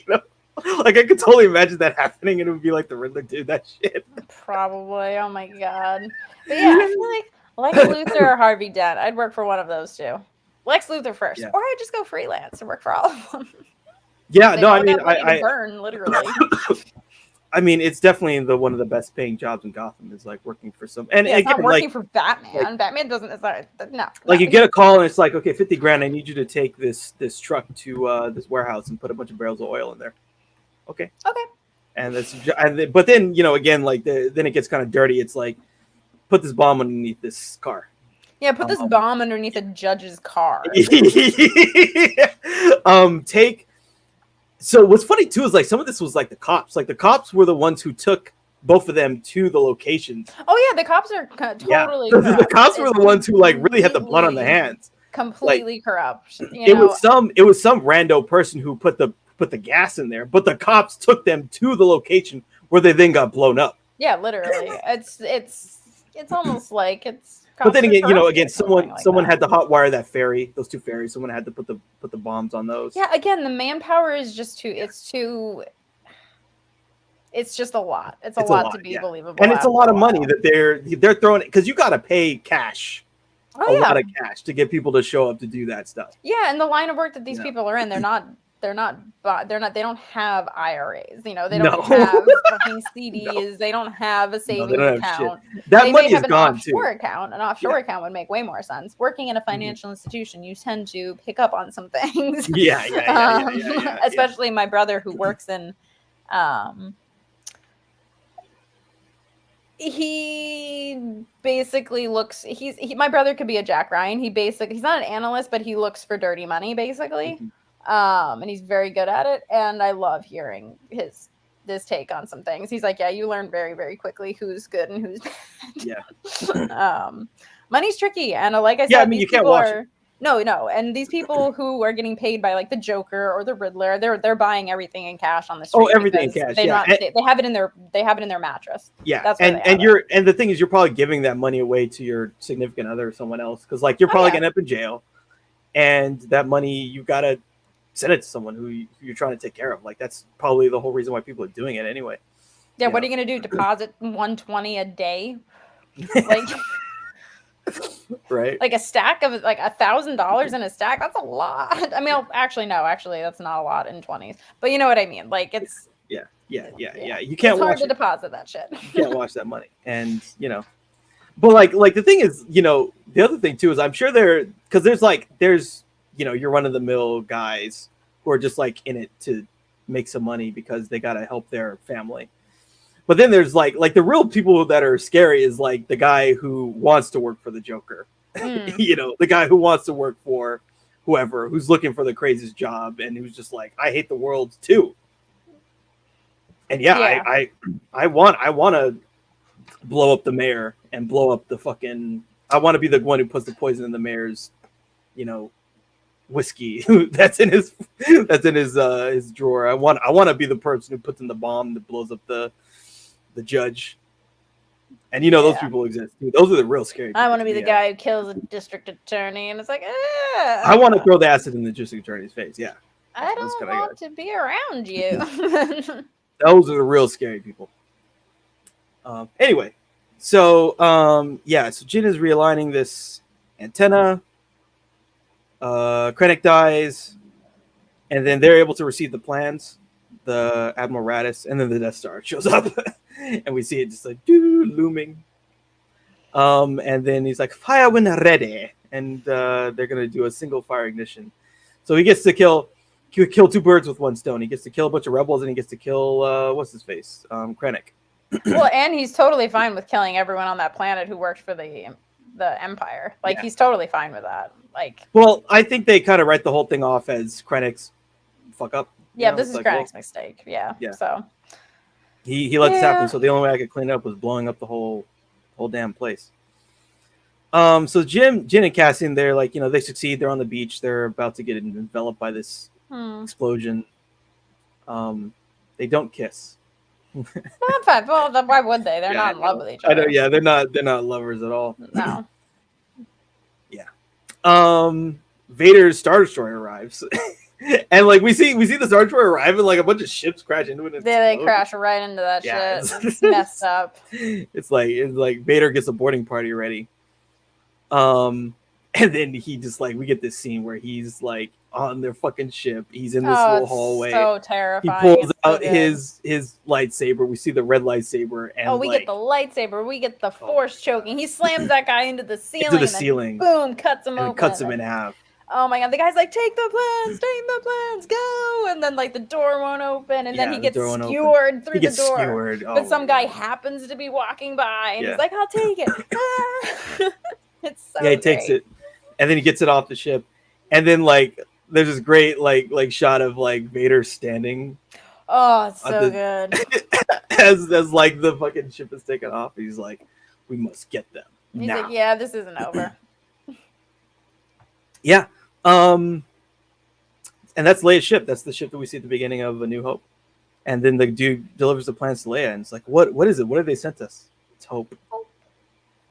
like I could totally imagine that happening. And it would be like the Riddler did that shit. Probably. Oh my God. But yeah, I feel like Lex Luthor or Harvey Dent. I'd work for one of those two. Lex Luthor first, or I'd just go freelance and work for all of them. Yeah, no, I mean, I burn literally. I mean, it's definitely one of the best paying jobs in Gotham is like working for some. And it's not working for Batman. Like, Batman doesn't. It's not, no. Like you get a call and it's like, okay, $50,000. I need you to take this truck to this warehouse and put a bunch of barrels of oil in there. Okay. And but then again, like then it gets kind of dirty. It's like put this bomb underneath this car. Yeah, put this bomb underneath a judge's car. So what's funny too is like some of this was like the cops. Like the cops were the ones who took both of them to the locations. Oh yeah, the cops are totally. Yeah. The cops were the ones who like really had the blood on the hands. Completely corrupt. It was some rando person who put the gas in there, but the cops took them to the location where they then got blown up. Yeah, literally. It's almost like it's. But then again, someone had to hotwire that ferry, those 2 ferries. Someone had to put the bombs on those. Yeah, again, the manpower is just too. It's just a lot. It's a lot to be believable, and it's a lot of money that they're throwing because you got to pay cash. A lot of cash to get people to show up to do that stuff. Yeah, and the line of work that these people are in, they don't have IRAs. They don't have fucking CDs. They don't have a savings account. That money is gone too. An offshore account would make way more sense. Working in a financial institution, you tend to pick up on some things. Yeah. Especially my brother who works in. He basically looks. My brother could be a Jack Ryan. He's not an analyst, but he looks for dirty money basically. And he's very good at it, and I love hearing this take on some things. He's like, yeah, you learn very, very quickly who's good and who's bad. Yeah. Money's tricky, and like I said, you can't watch it. No, and these people who are getting paid by like the Joker or the Riddler, they're buying everything in cash on the street. Oh, everything in cash. They have it in their mattress. Yeah, that's and the thing is, you're probably giving that money away to your significant other or someone else because like you're probably gonna end up in jail. and that money you gotta send it to someone who you're trying to take care of. Like that's probably the whole reason why people are doing it anyway. Yeah, what are you gonna do? Deposit 120 a day? Like, right? like a stack of like $1,000 in a stack? That's a lot. I mean, actually, no, actually, that's not a lot in 20s. But you know what I mean? Like, it's Yeah. You it's can't hard watch to it. deposit that shit. You can't watch that money, and but like the thing is, the other thing too is I'm sure because there's your run of the mill guys who are just like in it to make some money because they gotta help their family. But then there's like the real people that are scary is like the guy who wants to work for the Joker. The guy who wants to work for whoever, who's looking for the craziest job and who's just like, I hate the world too. And Yeah. I want to blow up the mayor and blow up the fucking. I want to be the one who puts the poison in the mayor's, whiskey that's in his drawer. I want to be the person who puts in the bomb that blows up the judge. And those people exist. Those are the real scary people. I want to be the guy who kills a district attorney, and it's like, I want to throw the acid in the district attorney's face. Yeah, I don't want to be around you. Those are the real scary people. Anyway, so so Jin is realigning this antenna. Krennic dies, and then they're able to receive the plans. The Admiral Radis, and then the Death Star shows up, and we see it just like looming. And then he's like, "Fire when ready," and they're gonna do a single fire ignition. So he gets to kill two birds with one stone. He gets to kill a bunch of rebels, and he gets to kill what's his face, Krennic. Well, and he's totally fine with killing everyone on that planet who worked for the Empire. Like, he's totally fine with that. Like, well, I think they kind of write the whole thing off as Krennic's fuck up. Yeah, this is Krennic's mistake. Yeah. So he let this happen. So the only way I could clean it up was blowing up the whole damn place. So Jin and Cassian, they're like, they succeed. They're on the beach. They're about to get enveloped by this explosion. They don't kiss. Well, why would they? They're not in love with each other. I know. Yeah, they're not lovers at all. No. Yeah. Vader's Star Destroyer arrives. And like we see the Star Destroyer arrive and like a bunch of ships crash into it. They crash right into that shit. It's messed up. It's like Vader gets a boarding party ready. And then he just like, we get this scene where he's like on their fucking ship. He's in this little hallway. So terrifying. He pulls out his lightsaber. We see the red lightsaber. And we get the lightsaber. We get the force choking. He slams that guy into the ceiling. Into the ceiling. Boom, cuts him open. Cuts him in half. Oh my god, the guy's like, take the plans, go! And then like the door won't open, and then he gets skewered through the door. But some guy happens to be walking by, and he's like, I'll take it. It's so he takes it, and then he gets it off the ship, and then like there's this great like shot of like Vader standing. Oh, it's so good. as like the fucking ship is taken off, he's like, we must get them. He's like, yeah, this isn't over. Yeah. And that's Leia's ship. That's the ship that we see at the beginning of A New Hope. And then the dude delivers the plans to Leia, and it's like, what is it? What have they sent us? It's hope.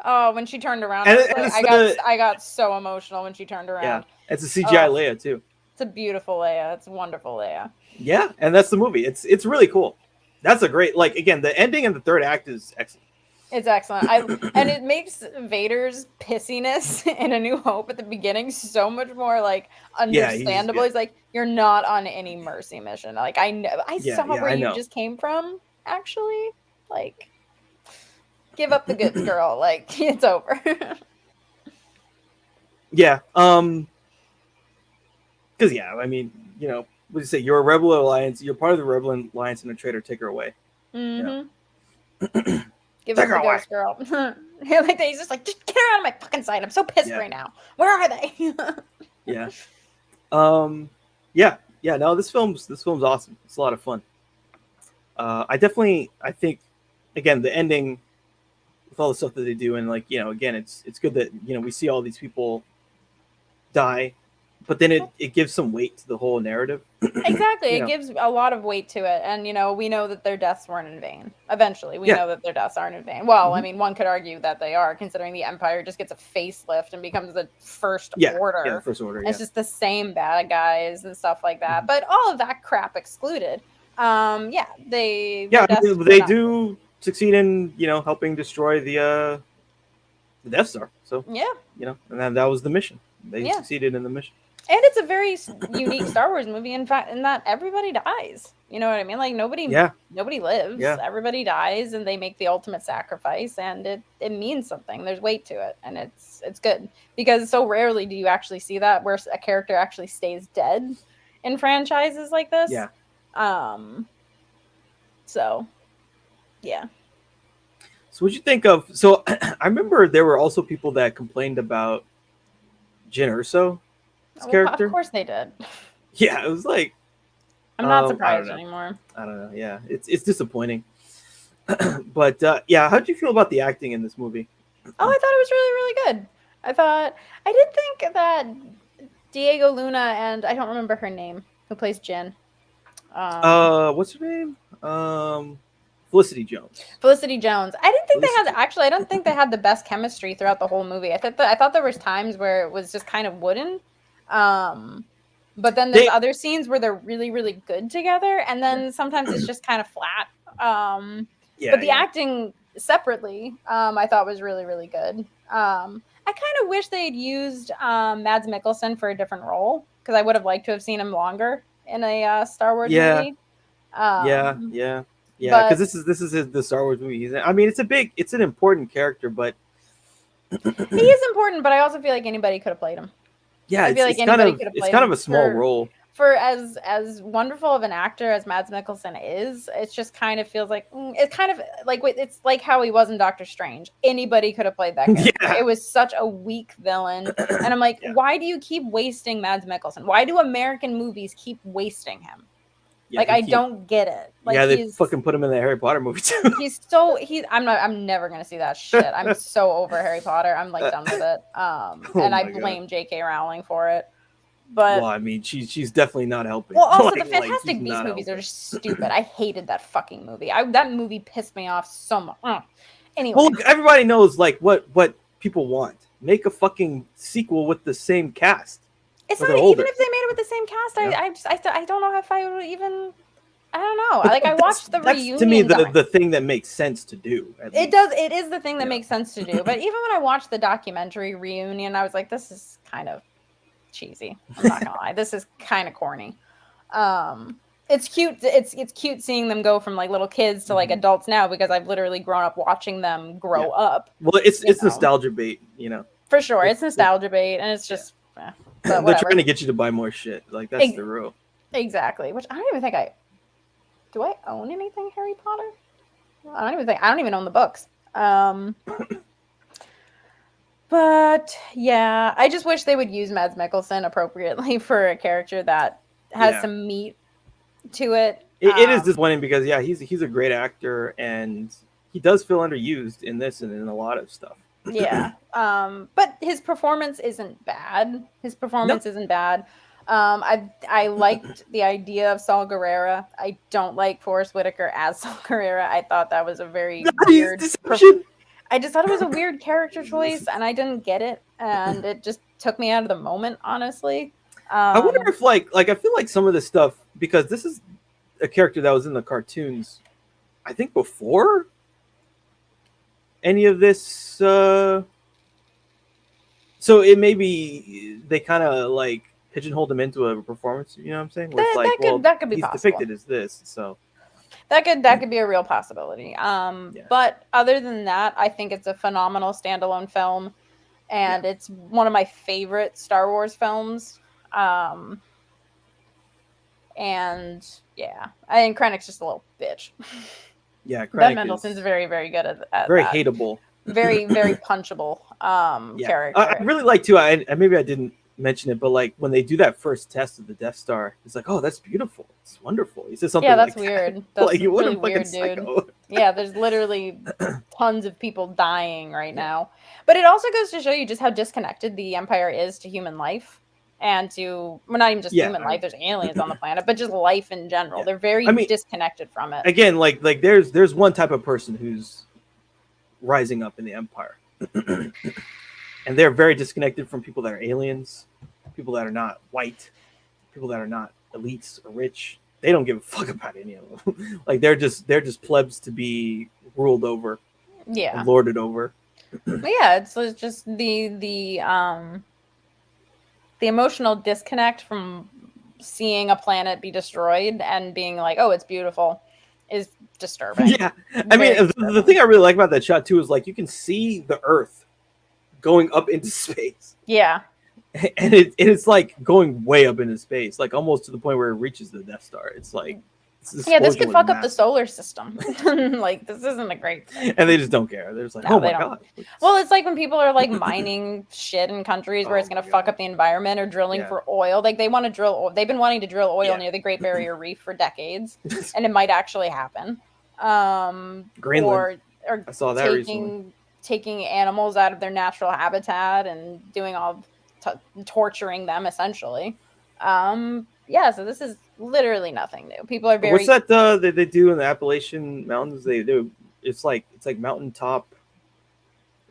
Oh, when she turned around, I got so emotional when she turned around. Yeah, it's a CGI Leia too. It's a beautiful Leia. It's a wonderful Leia. Yeah, and that's the movie. It's really cool. That's a great, like, again, the ending and the third act is excellent. It's excellent. And it makes Vader's pissiness in A New Hope at the beginning so much more like understandable. He's like, you're not on any mercy mission. Like, I saw where you just came from, actually. Like, give up the goods, girl. Like, it's over. Yeah. Because I mean, what do you say? You're a rebel alliance. You're part of the rebel alliance, and a traitor. Take her away. Mm-hmm. Give her the ghost, girl. Like, he's just like, just get her out of my fucking sight. I'm so pissed right now. Where are they? Yeah. No, this film's awesome. It's a lot of fun. I think, again, the ending with all the stuff that they do, and like, again, it's good that we see all these people die, but then it gives some weight to the whole narrative. Exactly. You It know. gives a lot of weight to it. And, we know that their deaths weren't in vain. Eventually, we Yeah. know that their deaths aren't in vain. Well, I Hmm. mean, one could argue that they are, considering the Empire just gets a facelift and becomes the First Yeah. Yeah. The Order. First Order. And it's Yeah. just the same bad guys and stuff like that. Hmm. But all of that crap excluded, yeah, Yeah. their I deaths mean, were they not. do succeed in helping destroy the Death Star. So Yeah, and that was the mission. They yeah. succeeded in the mission. And it's a very unique Star Wars movie, in fact, in that everybody dies. You know what I mean? Like Yeah. nobody lives. Yeah. Everybody dies, and they make the ultimate sacrifice, and it means something. There's weight to it, and it's good because so rarely do you actually see that where a character actually stays dead in franchises like this. Yeah. Um. So, yeah. So what you think of? So I remember there were also people that complained about Jyn Erso's Well, of character. course they did. Yeah, it was like I'm not I don't surprised know. anymore. I don't know. Yeah, it's disappointing. But yeah, how did you feel about the acting in this movie? Oh, I thought it was really, really good. I did think that Diego Luna and I don't remember her name who plays Jin. What's her name? Felicity Jones. Felicity Jones. I didn't think they had Felicity. actually. I don't think they had the best chemistry throughout the whole movie. I thought there was times where it was just kind of wooden. But then there's They other scenes where they're really, really good together, and then sometimes it's just kind of flat. yeah, But the yeah. acting separately, I thought was really, really good. I kind of wish they had used Mads Mikkelsen for a different role because I would have liked to have seen him longer in a Star Wars Yeah, movie. yeah, Um, yeah, yeah. Because but the Star Wars movie. I mean, it's an important character, but he is important. But I also feel like anybody could have played him. yeah, I feel like it's kind anybody of could have it's played kind of him a small role. for as wonderful of an actor as Mads Mikkelsen is. It just kind of feels like it's kind of like it's like how he was in Doctor Strange. Anybody could have played that character. Yeah, It was such a weak villain, and I'm like, yeah, why do you keep wasting Mads Mikkelsen? Why do American movies keep wasting him? yeah. Like They I keep. don't get it. Like Yeah, they fucking put him in the Harry Potter movie too. I'm never gonna see that shit. I'm so over Harry Potter. I'm like done with it. Oh And I my God. blame J.K. Rowling for it. But Well, I mean, she's definitely not helping. well, also Like- the like, Fantastic she's Beasts not movies are helping. just stupid. I hated that fucking movie. That movie pissed me off so much. Anyway, Well, look, everybody knows like what people want. Make a fucking sequel with the same cast. it's but not they're even older. if they made it with the same cast. Yeah. I don't know if I would even. I don't know. But Like I watched the that's reunion. to me doc- the thing that makes sense to do. At It least. does. It is the thing that Yeah. makes sense to do. But even when I watched the documentary reunion, I was like, this is kind of cheesy. I'm not gonna lie. This is kind of corny. It's cute. It's cute seeing them go from like little kids to like adults now because I've literally grown up watching them grow up. Well, it's You know. nostalgia bait, you know. For sure, it's nostalgia bait, and it's just. But They're whatever. trying to get you to buy more shit. Like that's the rule. Exactly. Which I don't even think I. Do I own anything Harry Potter? I don't even own the books. But yeah, I just wish they would use Mads Mikkelsen appropriately for a character that has Yeah. some meat to it. It is disappointing because yeah, he's a great actor and he does feel underused in this and in a lot of stuff. Yeah. But his performance isn't bad. Isn't bad. I liked the idea of Saul Guerrera. I don't like Forrest Whitaker as Saul Guerrera. I thought that was a very weird. I just thought it was a weird character choice, and I didn't get it, and it just took me out of the moment. Honestly, I wonder if like I feel like some of this stuff because this is a character that was in the cartoons, I think before any of this. So it may be they kind of like pigeonholed him into a performance. You know what I'm saying? Where it's like, that could be he's possible. depicted as this, so. That could be a real possibility. But other than that, I think it's a phenomenal standalone film, and it's one of my favorite Star Wars films. And yeah, I think Krennic's just a little bitch. Yeah, Ben Mendelsohn's very, very good at very that. hateable. Very, very punchable character. I really like too. I maybe I didn't mention it, but like when they do that first test of the Death Star, it's like, oh, that's beautiful. It's wonderful. He says something. Yeah, that's like weird. That. That's like, really weird, dude. Yeah, there's literally tons of people dying right now. But it also goes to show you just how disconnected the Empire is to human life. and to, well, not even just human life. There's aliens on the planet, but just life in general. They're very disconnected from it. Again, like there's one type of person who's rising up in the empire, and they're very disconnected from people that are aliens, people that are not white, people that are not elites or rich. They don't give a fuck about any of them. Like they're just plebs to be ruled over, and lorded over. But yeah, it's just the emotional disconnect from seeing a planet be destroyed and being like, oh, it's beautiful, is disturbing. Yeah, I mean, the thing I really like about that shot too is like you can see the Earth going up into space. Yeah. And it's like going way up into space, like almost to the point where it reaches the Death Star. It's like, this could fuck up the solar system. Like, this isn't a great thing. And they just don't care. They're just like, oh my god. Well, it's like when people are like mining shit in countries where it's going to fuck up the environment, or drilling for oil. Like they want to drill oil. They've been wanting to drill oil near the Great Barrier Reef for decades, and it might actually happen. Greenland. Or I saw that recently. Taking animals out of their natural habitat and doing all torturing them essentially. So this is literally nothing new. People are very. What's that they do in the Appalachian Mountains? They do. It's like mountaintop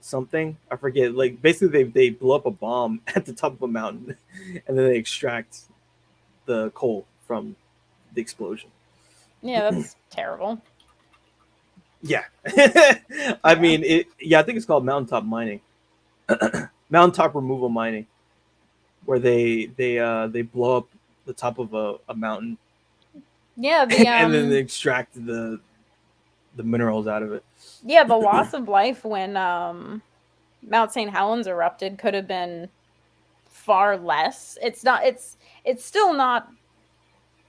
something. I forget. Like basically they blow up a bomb at the top of a mountain, and then they extract the coal from the explosion. Yeah, that's terrible. Yeah. I mean it. Yeah, I think it's called mountaintop mining. Mountaintop removal mining, where they blow up the top of a mountain. Yeah, and then they extract the minerals out of it. Yeah, the loss of life when Mount St. Helens erupted could have been far less. It's still not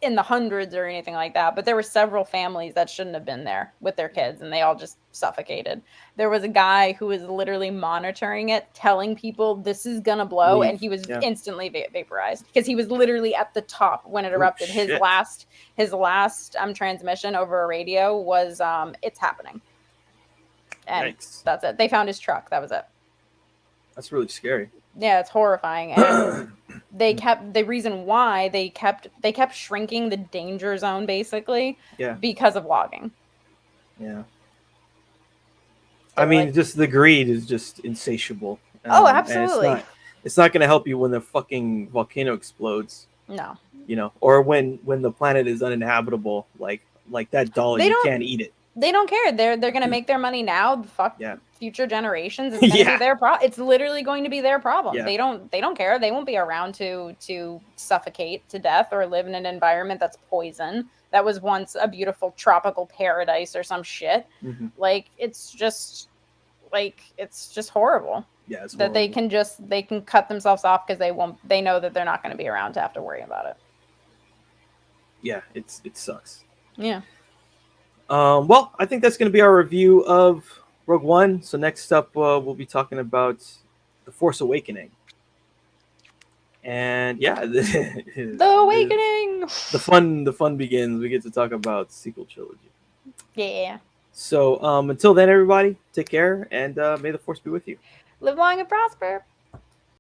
in the hundreds or anything like that, but there were several families that shouldn't have been there with their kids, and they all just suffocated. There was a guy who was literally monitoring it, telling people this is gonna blow, and he was instantly vaporized because he was literally at the top when it erupted. His last transmission over a radio was it's happening, and that's it. They found his truck. That was it. That's really scary. Yeah, it's horrifying. And the reason why they kept shrinking the danger zone basically because of logging. Yeah. I mean, just the greed is just insatiable. Absolutely. It's not going to help you when the fucking volcano explodes. No. You know, or when the planet is uninhabitable, like that dolly, you can't eat it. They don't care. They're going to make their money now. Fuck future generations. It's going to be their problem. It's literally going to be their problem. Yeah. They don't care. They won't be around to suffocate to death or live in an environment that's poison that was once a beautiful tropical paradise or some shit. Mm-hmm. Like it's just horrible. Yeah, it's that horrible. They can cut themselves off because they know that they're not going to be around to have to worry about it. Yeah, it sucks. Yeah. Well, I think that's going to be our review of Rogue One. So next up, we'll be talking about The Force Awakening. And The Awakening. The fun begins. We get to talk about sequel trilogy. Yeah. So until then, everybody, take care, and may the Force be with you. Live long and prosper.